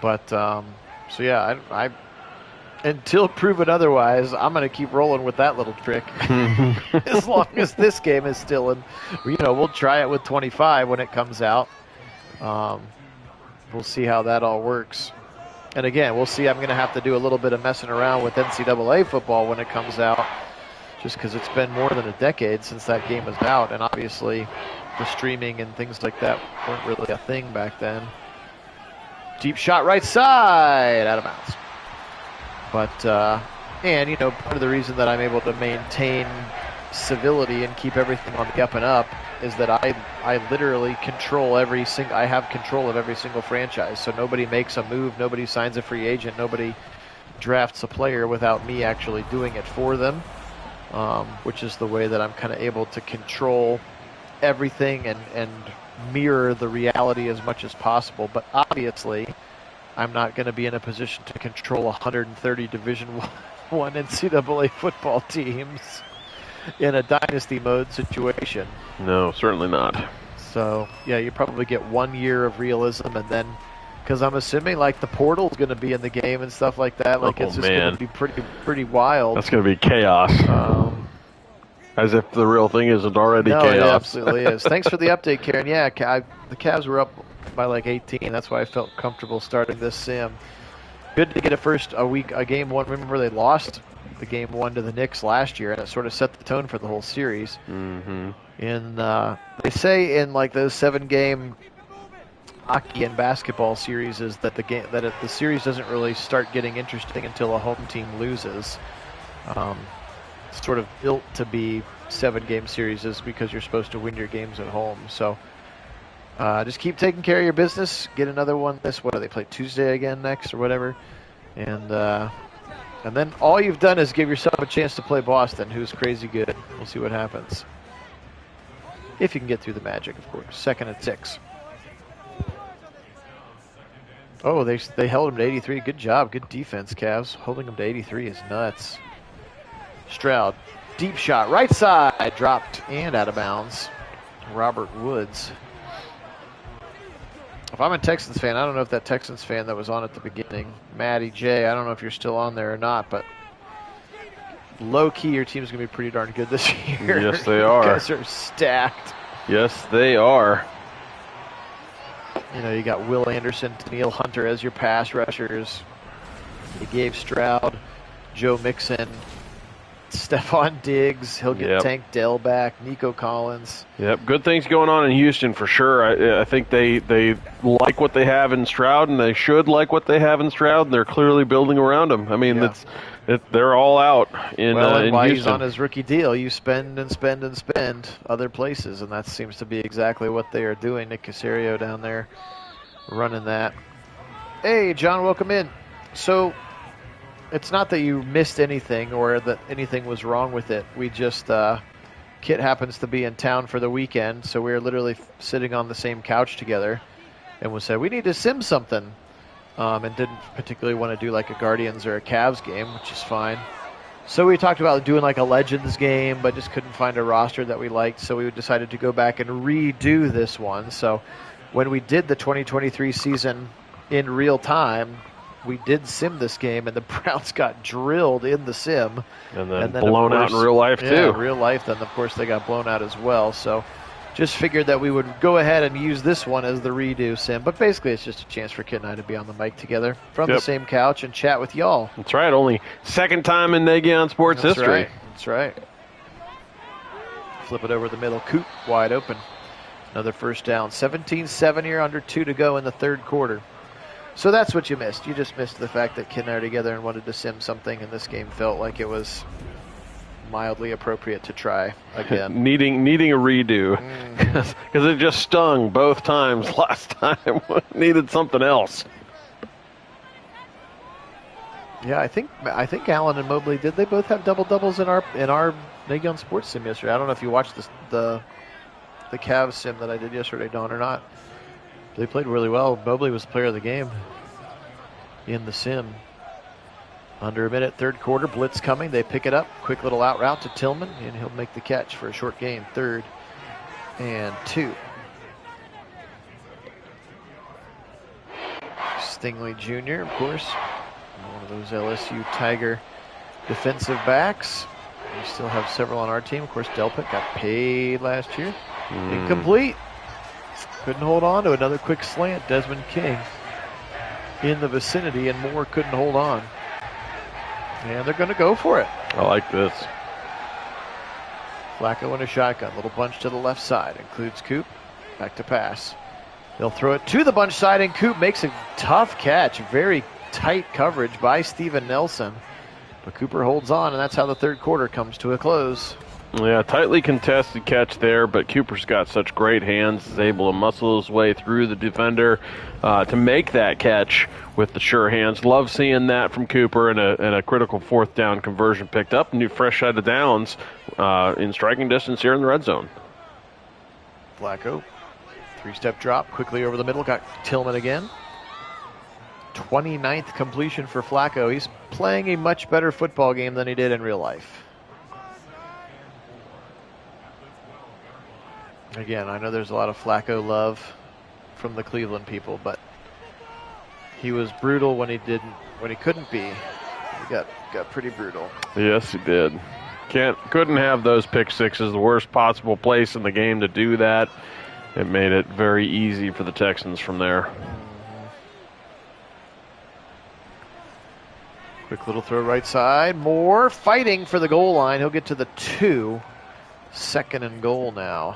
But so yeah, I until proven otherwise, I'm going to keep rolling with that little trick as long as this game is still in. We'll try it with 25 when it comes out. We'll see how that all works. And again, we'll see. I'm going to have to do a little bit of messing around with NCAA football when it comes out, just because it's been more than a decade since that game was out, and obviously the streaming and things like that weren't really a thing back then. Deep shot right side, out of bounds. But, and part of the reason that I'm able to maintain civility and keep everything on the up and up is that I literally control I have control of every single franchise. So nobody makes a move, nobody signs a free agent, nobody drafts a player without me actually doing it for them, which is the way that I'm kind of able to control everything and mirror the reality as much as possible. But obviously, I'm not going to be in a position to control 130 Division I NCAA football teams in a dynasty mode situation. No, certainly not. So, yeah, you probably get 1 year of realism, and then, because I'm assuming, the portal's going to be in the game and stuff like that. It's just going to be pretty wild. That's going to be chaos. As if the real thing isn't already chaos. It absolutely is. Thanks for the update, Karen. Yeah, the Cavs were up by 18. That's why I felt comfortable starting this sim. Good to get a game one. Remember, they lost the game 1 to the Knicks last year, and it sort of set the tone for the whole series. Mm-hmm. They say in those 7-game hockey and basketball series is that the series doesn't really start getting interesting until a home team loses. It's sort of built to be 7-game series because you're supposed to win your games at home. So just keep taking care of your business. Get another one. What do they play Tuesday again next or whatever? And then all you've done is give yourself a chance to play Boston, who's crazy good. We'll see what happens. If you can get through the Magic, of course. 2nd and 6. Oh, they held him to 83. Good job. Good defense, Cavs. Holding him to 83 is nuts. Stroud. Deep shot. Right side. Dropped and out of bounds. Robert Woods. If I'm a Texans fan, I don't know if that Texans fan that was on at the beginning, Matty J, I don't know if you're still on there or not, but low-key, your team's going to be pretty darn good this year. Yes, they are. You guys are stacked. Yes, they are. You got Will Anderson, Daniil Hunter as your pass rushers. You gave Stroud, Joe Mixon, Stephon Diggs. He'll get Tank Dell back. Nico Collins. Yep, good things going on in Houston for sure. I think they like what they have in Stroud, and they should like what they have in Stroud, and they're clearly building around him. I mean, they're all out in and while Houston. He's on his rookie deal, you spend and spend and spend other places, and that seems to be exactly what they are doing. Nick Caserio down there running that. Hey, John, welcome in. So it's not that you missed anything or that anything was wrong with it. We just, Kit happens to be in town for the weekend, so we were literally sitting on the same couch together, and we said, we need to sim something, and didn't particularly want to do a Guardians or a Cavs game, which is fine. So we talked about doing a Legends game, but just couldn't find a roster that we liked, so we decided to go back and redo this one. So when we did the 2023 season in real time, we did sim this game, and the Browns got drilled in the sim. And then blown out in real life, too. Yeah, in real life, then, of course, they got blown out as well. So just figured that we would go ahead and use this one as the redo sim. But basically, it's just a chance for Kit and I to be on the mic together from the same couch and chat with y'all. That's right. Only second time in Nagy on Sports history. Right. That's right. Flip it over the middle. Coop wide open. Another first down. 17-7 here, under 2 to go in the third quarter. So that's what you missed. You just missed the fact that Kit and I are together and wanted to sim something, and this game felt like it was mildly appropriate to try again. needing a redo because it just stung both times last time. Needed something else. Yeah, I think Allen and Mobley, did they both have doubles in our Nagy on Sports sim yesterday? I don't know if you watched the Cavs sim that I did yesterday, Don, or not. They played really well. Mobley was the player of the game in the sim. Under a minute, third quarter, blitz coming. They pick it up. Quick little out route to Tillman, and he'll make the catch for a short gain. 3rd and 2. Stingley Jr., of course, one of those LSU Tiger defensive backs. We still have several on our team. Of course, Delpit got paid last year. Incomplete. Couldn't hold on to another quick slant. Desmond King in the vicinity, and Moore couldn't hold on. And they're going to go for it. I like this. Flacco in a shotgun. Little bunch to the left side. Includes Coop. Back to pass. They'll throw it to the bunch side, and Coop makes a tough catch. Very tight coverage by Steven Nelson. But Cooper holds on, and that's how the third quarter comes to a close. Yeah, tightly contested catch there, but Cooper's got such great hands. He's able to muscle his way through the defender to make that catch with the sure hands. Love seeing that from Cooper, and a critical fourth down conversion picked up. New fresh set of downs in striking distance here in the red zone. Flacco, 3-step drop, quickly over the middle. Got Tillman again. 29th completion for Flacco. He's playing a much better football game than he did in real life. Again, I know there's a lot of Flacco love from the Cleveland people, but he was brutal when he couldn't be. He got pretty brutal. Yes, he did. Couldn't have those pick sixes. The worst possible place in the game to do that. It made it very easy for the Texans from there. Quick little throw right side. Moore fighting for the goal line. He'll get to the 2. 2nd and goal now.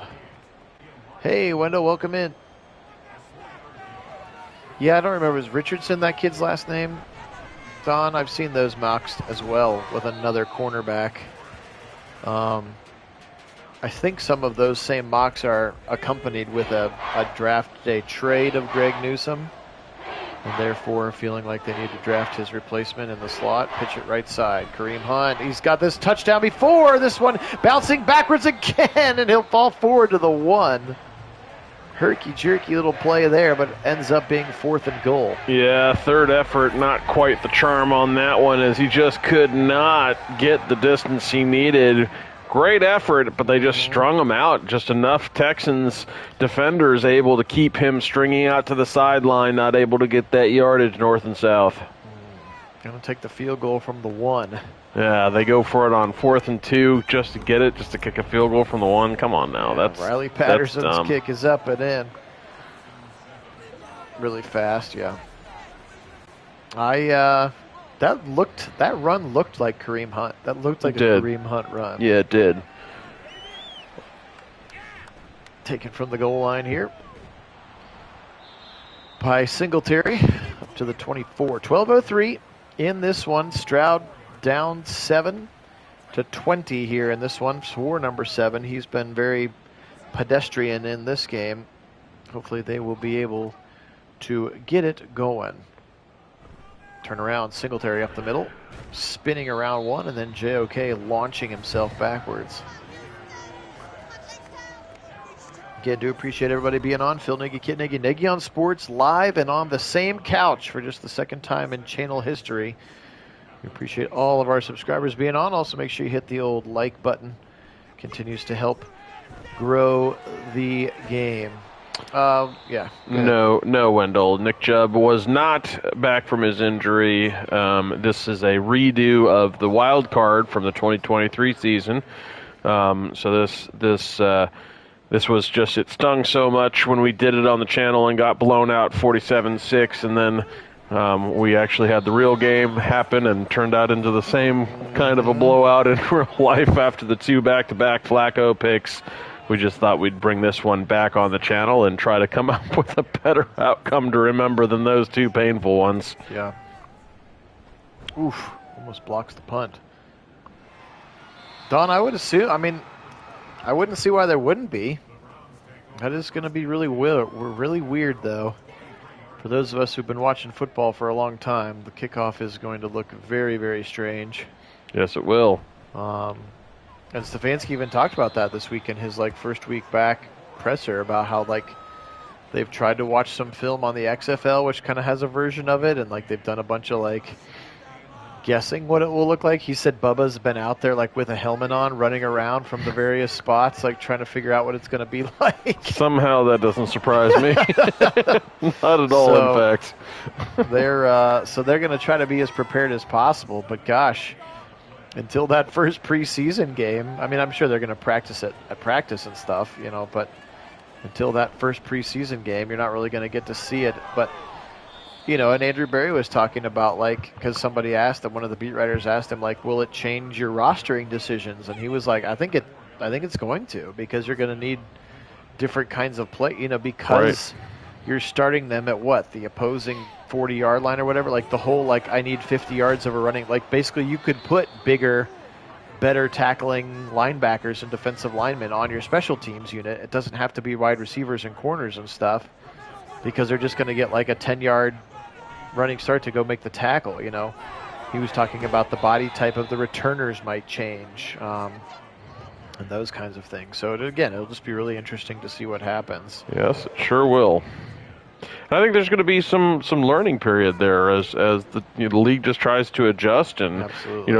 Hey, Wendell, welcome in. Yeah, I don't remember. Was Richardson that kid's last name? Don, I've seen those mocks as well with another cornerback. I think some of those same mocks are accompanied with a draft day trade of Greg Newsome, and therefore feeling like they need to draft his replacement in the slot. Pitch it right side. Kareem Hunt, he's got this touchdown before. This one bouncing backwards again, and he'll fall forward to the 1. Herky-jerky little play there, but ends up being 4th and goal. Yeah, third effort, not quite the charm on that one, as he just could not get the distance he needed. Great effort, but they just strung him out. Just enough Texans defenders able to keep him stringing out to the sideline, not able to get that yardage north and south. Going to take the field goal from the 1. Yeah, they go for it on 4th and 2 just to get it, just to kick a field goal from the 1. Come on now, yeah, Riley Patterson's kick is up and in. Really fast, yeah. That run looked like Kareem Hunt. That looked like a Kareem Hunt run. Yeah, it did. Taken from the goal line here by Singletary up to the 24. 12:03 in this one. Stroud down 7-20 here in this one. For number 7. He's been very pedestrian in this game. Hopefully they will be able to get it going. Turn around, Singletary up the middle, spinning around 1, and then JOK launching himself backwards. Again, do appreciate everybody being on. Phil Nagy, Kit Nagy, Nagy on Sports, live and on the same couch for just the second time in channel history. We appreciate all of our subscribers being on. Also, make sure you hit the old like button. Continues to help grow the game. Yeah. No, Wendell. Nick Chubb was not back from his injury. This is a redo of the Wildcard from the 2023 season. So this was just, it stung so much when we did it on the channel and got blown out 47-6, and then we actually had the real game happen and turned out into the same kind of a blowout in real life after the 2 back-to-back Flacco picks. We just thought we'd bring this one back on the channel and try to come up with a better outcome to remember than those 2 painful ones. Yeah. Oof, almost blocks the punt. Don, I would assume, I wouldn't see why there wouldn't be. That is going to be really weird, though. For those of us who've been watching football for a long time, the kickoff is going to look very, very strange. Yes, it will. And Stefanski even talked about that this week in his first week back presser about how they've tried to watch some film on the XFL, which kind of has a version of it, and they've done a bunch of guessing what it will look like. He said Bubba's been out there with a helmet on, running around from the various spots, trying to figure out what it's going to be like. Somehow that doesn't surprise me. Not at all, in fact. They're going to try to be as prepared as possible, but gosh, until that first preseason game, I'm sure they're going to practice it at practice and stuff, but until that first preseason game, you're not really going to get to see it. But, and Andrew Berry was talking about, because somebody asked him, one of the beat writers asked him, will it change your rostering decisions? And he was like, I think it's going to, because you're going to need different kinds of play, because you're starting them at the opposing 40-yard line or whatever, the whole I need 50 yards of a running, basically you could put bigger, better tackling linebackers and defensive linemen on your special teams unit. It doesn't have to be wide receivers and corners and stuff, because they're just going to get a 10-yard running start to go make the tackle. He was talking about the body type of the returners might change, and those kinds of things. So it'll just be really interesting to see what happens. Yes, it sure will. I think there's going to be some learning period there as the league just tries to adjust and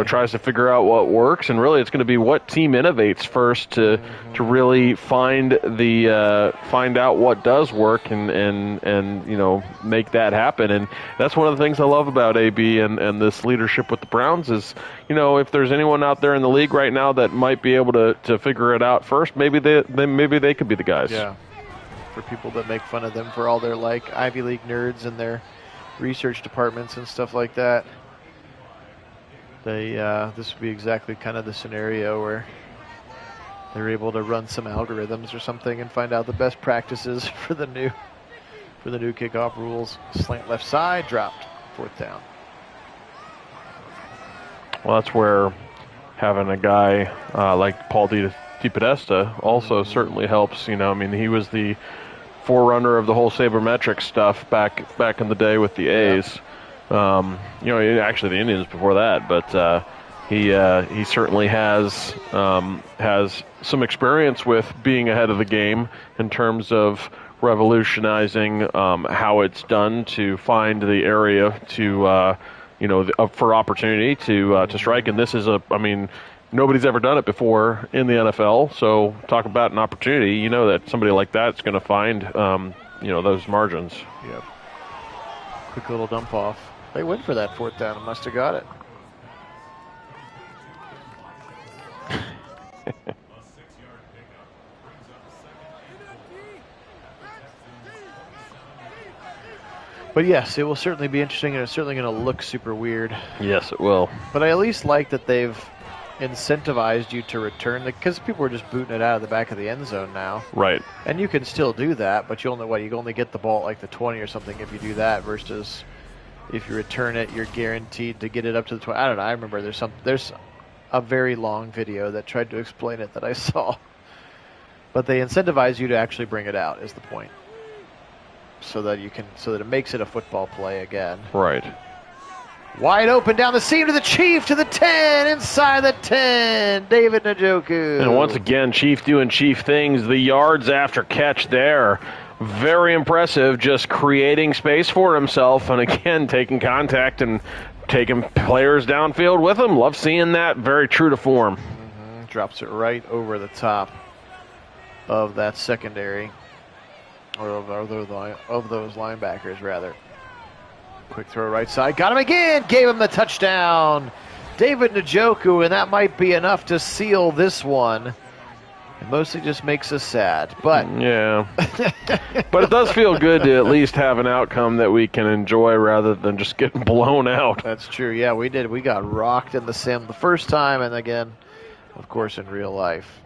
tries to figure out what works, and really it's going to be what team innovates first to really find out what does work and make that happen. And that's one of the things I love about AB and this leadership with the Browns is if there's anyone out there in the league right now that might be able to figure it out first, maybe they could be the guys. Yeah. For people that make fun of them for all their Ivy League nerds and their research departments and stuff like that. This would be exactly kind of the scenario where they're able to run some algorithms or something and find out the best practices for the new kickoff rules. Slant left side, dropped, 4th down. Well, that's where having a guy like Paul DePodesta also certainly helps. He was the forerunner of the whole sabermetric stuff back in the day with the A's. Actually the Indians before that, but he certainly has some experience with being ahead of the game in terms of revolutionizing how it's done to find the area to for opportunity to strike. And this is nobody's ever done it before in the NFL, so talk about an opportunity. That somebody like that's going to find, those margins. Yep. Quick little dump off. They went for that 4th down and must have got it. But yes, it will certainly be interesting, and it's certainly going to look super weird. Yes, it will. But I at least like that they've incentivized you to return, because people are just booting it out of the back of the end zone now. Right. And you can still do that, but you only get the ball at the 20 or something if you do that, versus if you return it, you're guaranteed to get it up to the 20. I don't know. I remember there's a very long video that tried to explain it that I saw. But they incentivize you to actually bring it out is the point. So that it makes it a football play again. Right. Wide open down the seam to the Chief, to the 10, inside the 10, David Njoku. And once again, Chief doing Chief things. The yards after catch there, very impressive, just creating space for himself, and again, taking contact and taking players downfield with him. Love seeing that, very true to form. Drops it right over the top of that secondary. Or of those linebackers, rather. Quick throw right side. Got him again. Gave him the touchdown. David Njoku, and that might be enough to seal this one. It mostly just makes us sad, but yeah. But it does feel good to at least have an outcome that we can enjoy rather than just getting blown out. That's true. Yeah, we did. We got rocked in the sim the first time, and again, of course, in real life.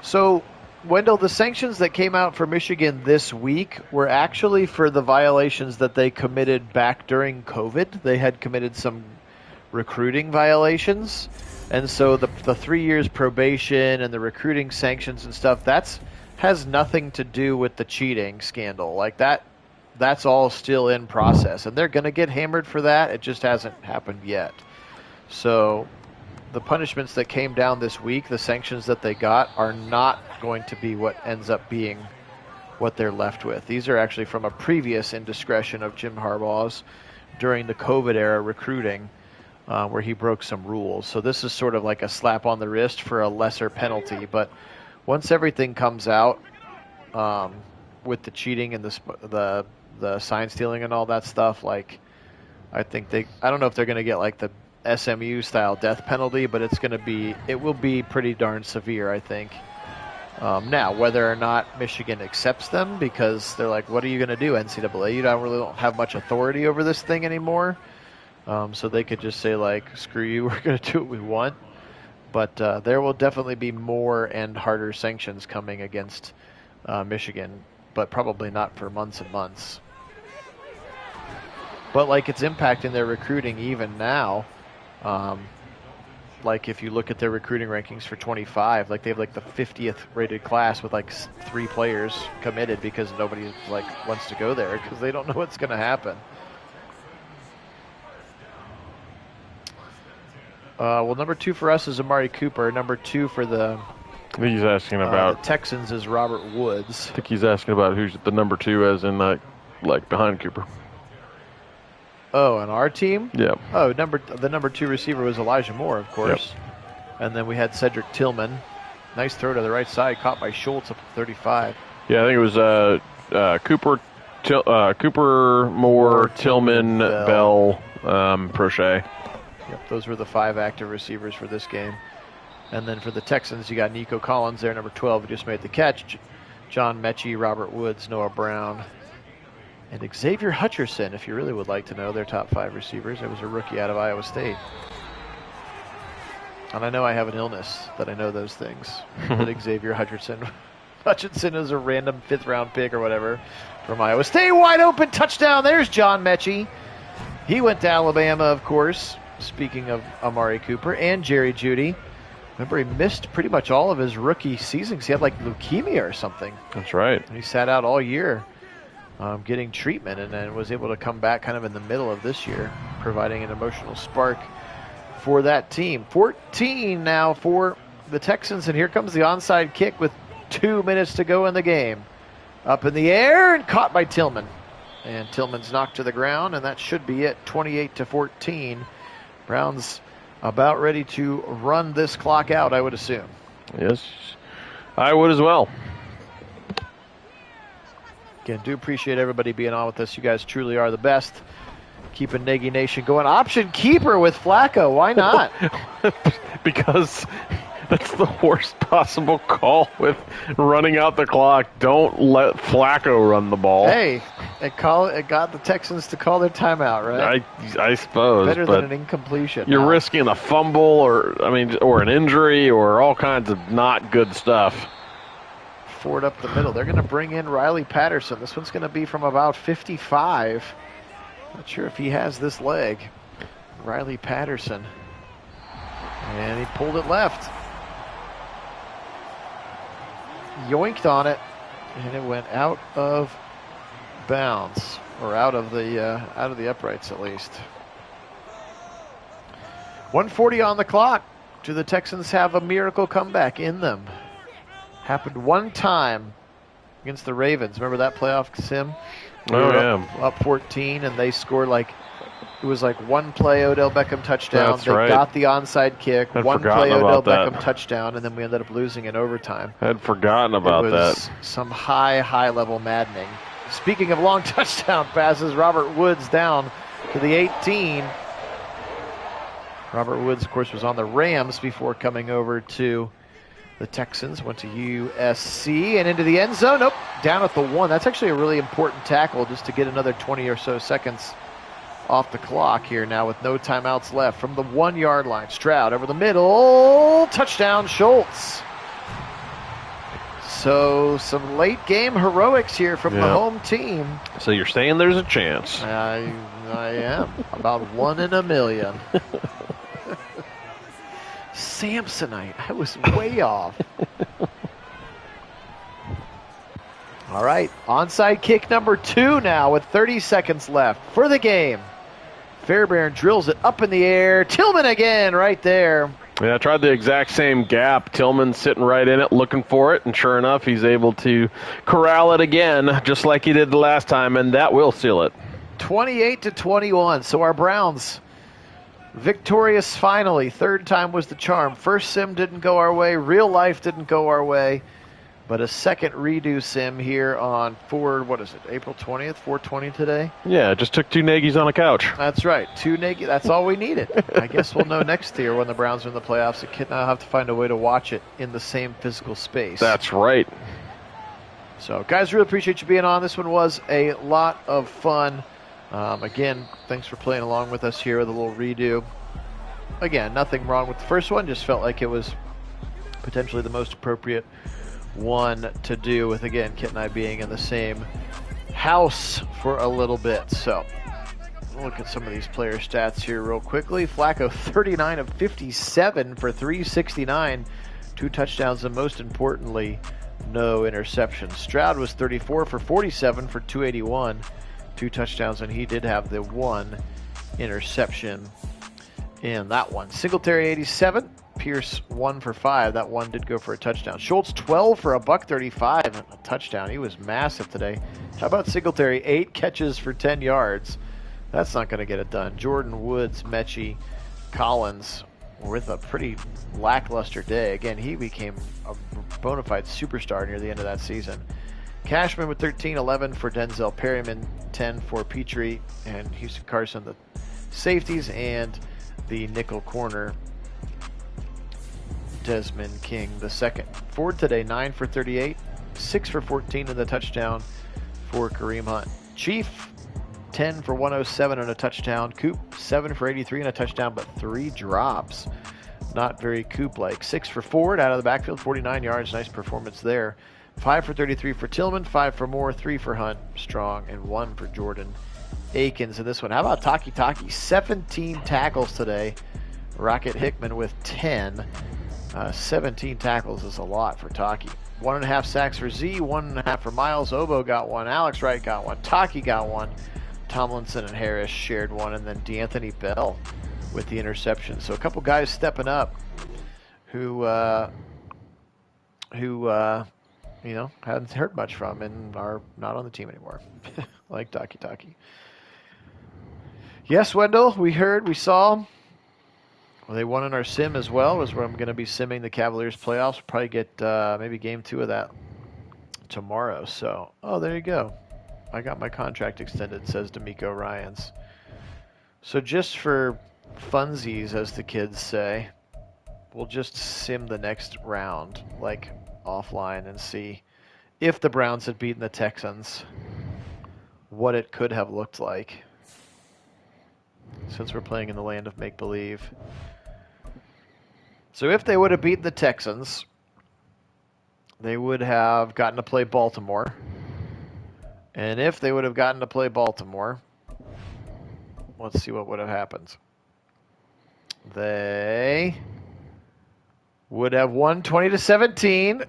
So, Wendell, the sanctions that came out for Michigan this week were actually for the violations that they committed back during COVID. They had committed some recruiting violations, and so the 3 years probation and the recruiting sanctions and stuff, has nothing to do with the cheating scandal. Like that's all still in process, and they're going to get hammered for that. It just hasn't happened yet. So the punishments that came down this week, the sanctions that they got, are not going to be what ends up being what they're left with. These are actually from a previous indiscretion of Jim Harbaugh's during the COVID era recruiting, where he broke some rules. So this is sort of like a slap on the wrist for a lesser penalty. But once everything comes out, with the cheating and the sign stealing and all that stuff, like I don't know if they're going to get like the SMU style death penalty, but it will be pretty darn severe, I think. Now, whether or not Michigan accepts them, because they're like, what are you going to do, NCAA? You don't have much authority over this thing anymore. So they could just say, like, screw you, we're going to do what we want. But there will definitely be more and harder sanctions coming against Michigan, but probably not for months and months. But, like, it's impacting their recruiting even now. Like, if you look at their recruiting rankings for 25, like, they have, like, the 50th rated class with, like, 3 players committed because nobody, like, wants to go there because they don't know what's going to happen. Well, number 2 for us is Amari Cooper. Number 2 for the I think he's asking about the Texans is Robert Woods. I think he's asking about who's the number 2 as in like behind Cooper. Oh, on our team? Yeah. Oh, the number 2 receiver was Elijah Moore, of course. Yep. And then we had Cedric Tillman. Nice throw to the right side, caught by Schultz up to 35. Yeah, I think it was Cooper, Moore, Tillman, Bell, Prochet. Yep, those were the 5 active receivers for this game. And then for the Texans, you got Nico Collins there, number 12, who just made the catch. John Mechie, Robert Woods, Noah Brown, and Xavier Hutcherson, if you really would like to know their top 5 receivers. It was a rookie out of Iowa State. And I know I have an illness that I know those things. That Xavier Hutchinson is a random 5th-round pick or whatever from Iowa State. Wide open touchdown. There's John Mechie. He went to Alabama, of course. Speaking of Amari Cooper and Jerry Jeudy. Remember, he missed pretty much all of his rookie season because he had like leukemia or something. That's right. And he sat out all year getting treatment, and then was able to come back kind of in the middle of this year, providing an emotional spark for that team. 14 now for the Texans, and here comes the onside kick with 2 minutes to go in the game. Up in the air and caught by Tillman. And Tillman's knocked to the ground, and that should be it, 28-14. Browns about ready to run this clock out, I would assume. Yes, I would as well. Again, do appreciate everybody being on with us. You guys truly are the best. Keeping Nagy Nation going. Option keeper with Flacco. Why not? Because that's the worst possible call with running out the clock. Don't let Flacco run the ball. Hey, it got the Texans to call their timeout, right? I suppose. Better than an incompletion. You're risking a fumble or an injury or all kinds of not good stuff. Ford up the middle. They're going to bring in Riley Patterson. This one's going to be from about 55. Not sure if he has this leg. Riley Patterson. And he pulled it left. Yoinked on it, and it went out of bounds, or out of the uprights at least. 1:40 on the clock. Do the Texans have a miracle comeback in them? Happened one time against the Ravens. Remember that playoff sim? Oh, yeah. Up 14, and they scored like It was like one play, Odell Beckham touchdown. That's they right. got the onside kick. I'd One play, forgotten Odell about that. Beckham touchdown, and then we ended up losing in overtime. I had forgotten about it was that. Some high level maddening. Speaking of long touchdown passes, Robert Woods down to the 18. Robert Woods, of course, was on the Rams before coming over to the Texans. Went to USC and into the end zone. Nope, down at the 1. That's actually a really important tackle just to get another 20 or so seconds off the clock here now with no timeouts left. From the 1 yard line, Stroud over the middle. Touchdown, Schultz. So some late game heroics here from the home team. So you're saying there's a chance? I am. About 1 in a million. Samsonite. I was way off. All right. Onside kick number 2 now with 30 seconds left for the game. Fairbairn drills it up in the air. Tillman again right there. Yeah, I tried the exact same gap. Tillman sitting right in it, looking for it, and sure enough, he's able to corral it again, just like he did the last time, and that will seal it. 28-21. So our Browns victorious finally. Third time was the charm. First sim didn't go our way. Real life didn't go our way. But a second redo sim here on April 20th, 420 today? Yeah, just took 2 Nagys on a couch. That's right. 2 Nagy. That's all we needed. I guess we'll know next year when the Browns are in the playoffs. Kit and I'll have to find a way to watch it in the same physical space. That's right. So, guys, really appreciate you being on. This one was a lot of fun. Again, thanks for playing along with us here with a little redo. Again, nothing wrong with the first one. Just felt like it was potentially the most appropriate one to do with, again, Kit and I being in the same house for a little bit. So, we'll look at some of these player stats here real quickly. Flacco, 39 of 57 for 369. 2 touchdowns, and most importantly, no interceptions. Stroud was 34 for 47 for 281. 2 touchdowns, and he did have the 1 interception in that one. Singletary, 87. Pierce, 1 for 5. That one did go for a touchdown. Schultz, 12 for a $135 and a touchdown. He was massive today. How about Singletary? 8 catches for 10 yards. That's not going to get it done. Jordan, Woods, Mechie, Collins with a pretty lackluster day. Again, he became a bona fide superstar near the end of that season. Cashman with 13, 11 for Denzel Perryman, 10 for Petrie and Houston Carson, the safeties, and the nickel corner, Desmond King the second. Ford today, 9 for 38, 6 for 14 and the touchdown for Kareem Hunt. Chief, 10 for 107 and a touchdown. Coop, 7 for 83 and a touchdown, but 3 drops. Not very Coop-like. 6 for Ford out of the backfield, 49 yards. Nice performance there. 5 for 33 for Tillman, 5 for Moore, 3 for Hunt, Strong, and 1 for Jordan Akins in this one. How about Taki? 17 tackles today. Rocket Hickman with 10. 17 tackles is a lot for Taki. 1.5 sacks for Z, 1.5 for Miles. Obo got 1. Alex Wright got 1. Taki got 1. Tomlinson and Harris shared 1. And then D'Anthony Bell with the interception. So a couple guys stepping up who hadn't heard much from and are not on the team anymore. Like Taki. Yes, Wendell, we heard, we saw. Well, they won in our sim as well, is where I'm going to be simming the Cavaliers playoffs. We'll probably get maybe game 2 of that tomorrow. So, there you go. I got my contract extended, says D'Amico Ryans. So just for funsies, as the kids say, we'll just sim the next round, like offline, and see if the Browns had beaten the Texans, what it could have looked like. Since we're playing in the land of make-believe. So if they would have beaten the Texans, they would have gotten to play Baltimore. And if they would have gotten to play Baltimore, let's see what would have happened. They would have won 20-17.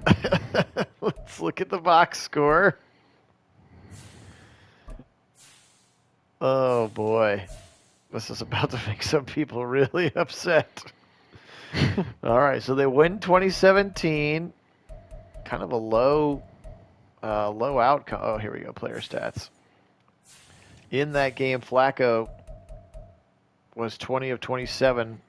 Let's look at the box score. Oh, boy. This is about to make some people really upset. All right, so they win 2017. Kind of a low outcome. Oh, here we go, player stats. In that game, Flacco was 20 of 27,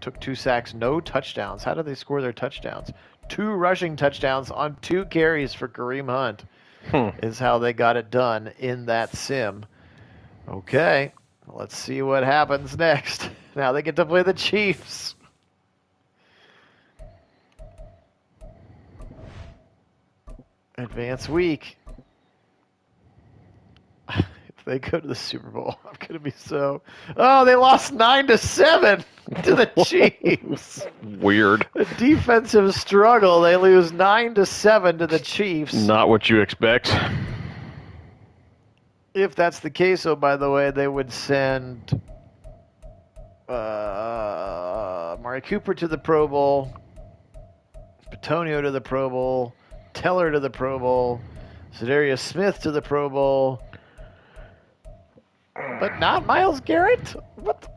took 2 sacks, no touchdowns. How did they score their touchdowns? 2 rushing touchdowns on 2 carries for Kareem Hunt is how they got it done in that sim. Okay, let's see what happens next. Now they get to play the Chiefs. Advance week. If they go to the Super Bowl, I'm going to be so... Oh, they lost 9-7 to the Chiefs. Weird. A defensive struggle. They lose 9-7 to the Chiefs. Not what you expect. If that's the case, oh, by the way, they would send Amari Cooper to the Pro Bowl, Petonio to the Pro Bowl, Teller to the Pro Bowl, Za'Darius Smith to the Pro Bowl, but not Myles Garrett? What?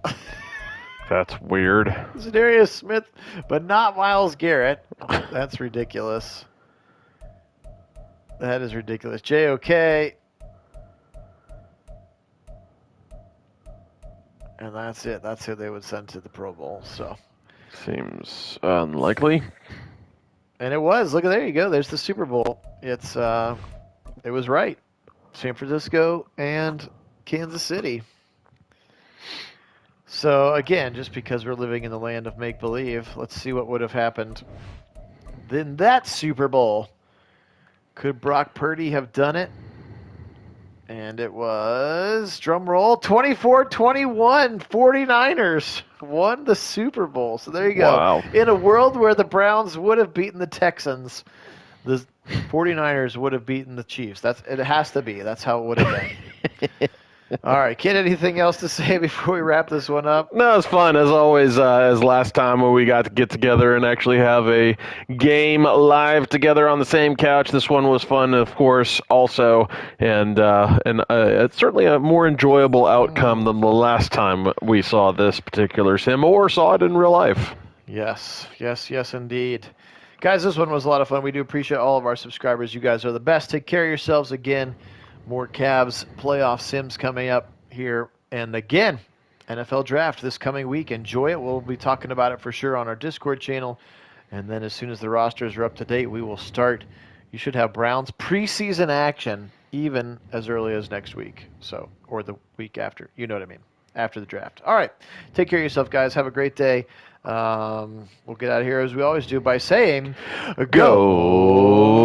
That's weird. Za'Darius Smith, but not Myles Garrett. That's ridiculous. That is ridiculous. JOK. And that's it. That's who they would send to the Pro Bowl. So Seems unlikely. And it was. Look, there you go. There's the Super Bowl. It was right. San Francisco and Kansas City. So, again, just because we're living in the land of make-believe, let's see what would have happened in that Super Bowl. Could Brock Purdy have done it? And it was, drum roll, 24-21, 49ers won the Super Bowl. So there you go. Wow. In a world where the Browns would have beaten the Texans, the 49ers would have beaten the Chiefs. It has to be. That's how it would have been. All right, Kid, anything else to say before we wrap this one up? No, it's fun, as always, as last time when we got to get together and actually have a game live together on the same couch. This one was fun, of course, also, and it's certainly a more enjoyable outcome than the last time we saw this particular sim or saw it in real life. Yes, indeed. Guys, this one was a lot of fun. We do appreciate all of our subscribers. You guys are the best. Take care of yourselves again. More Cavs playoff sims coming up here. And again, NFL Draft this coming week. Enjoy it. We'll be talking about it for sure on our Discord channel. And then as soon as the rosters are up to date, we will start. You should have Browns preseason action even as early as next week. Or the week after. You know what I mean. After the draft. All right. Take care of yourself, guys. Have a great day. We'll get out of here as we always do by saying, Go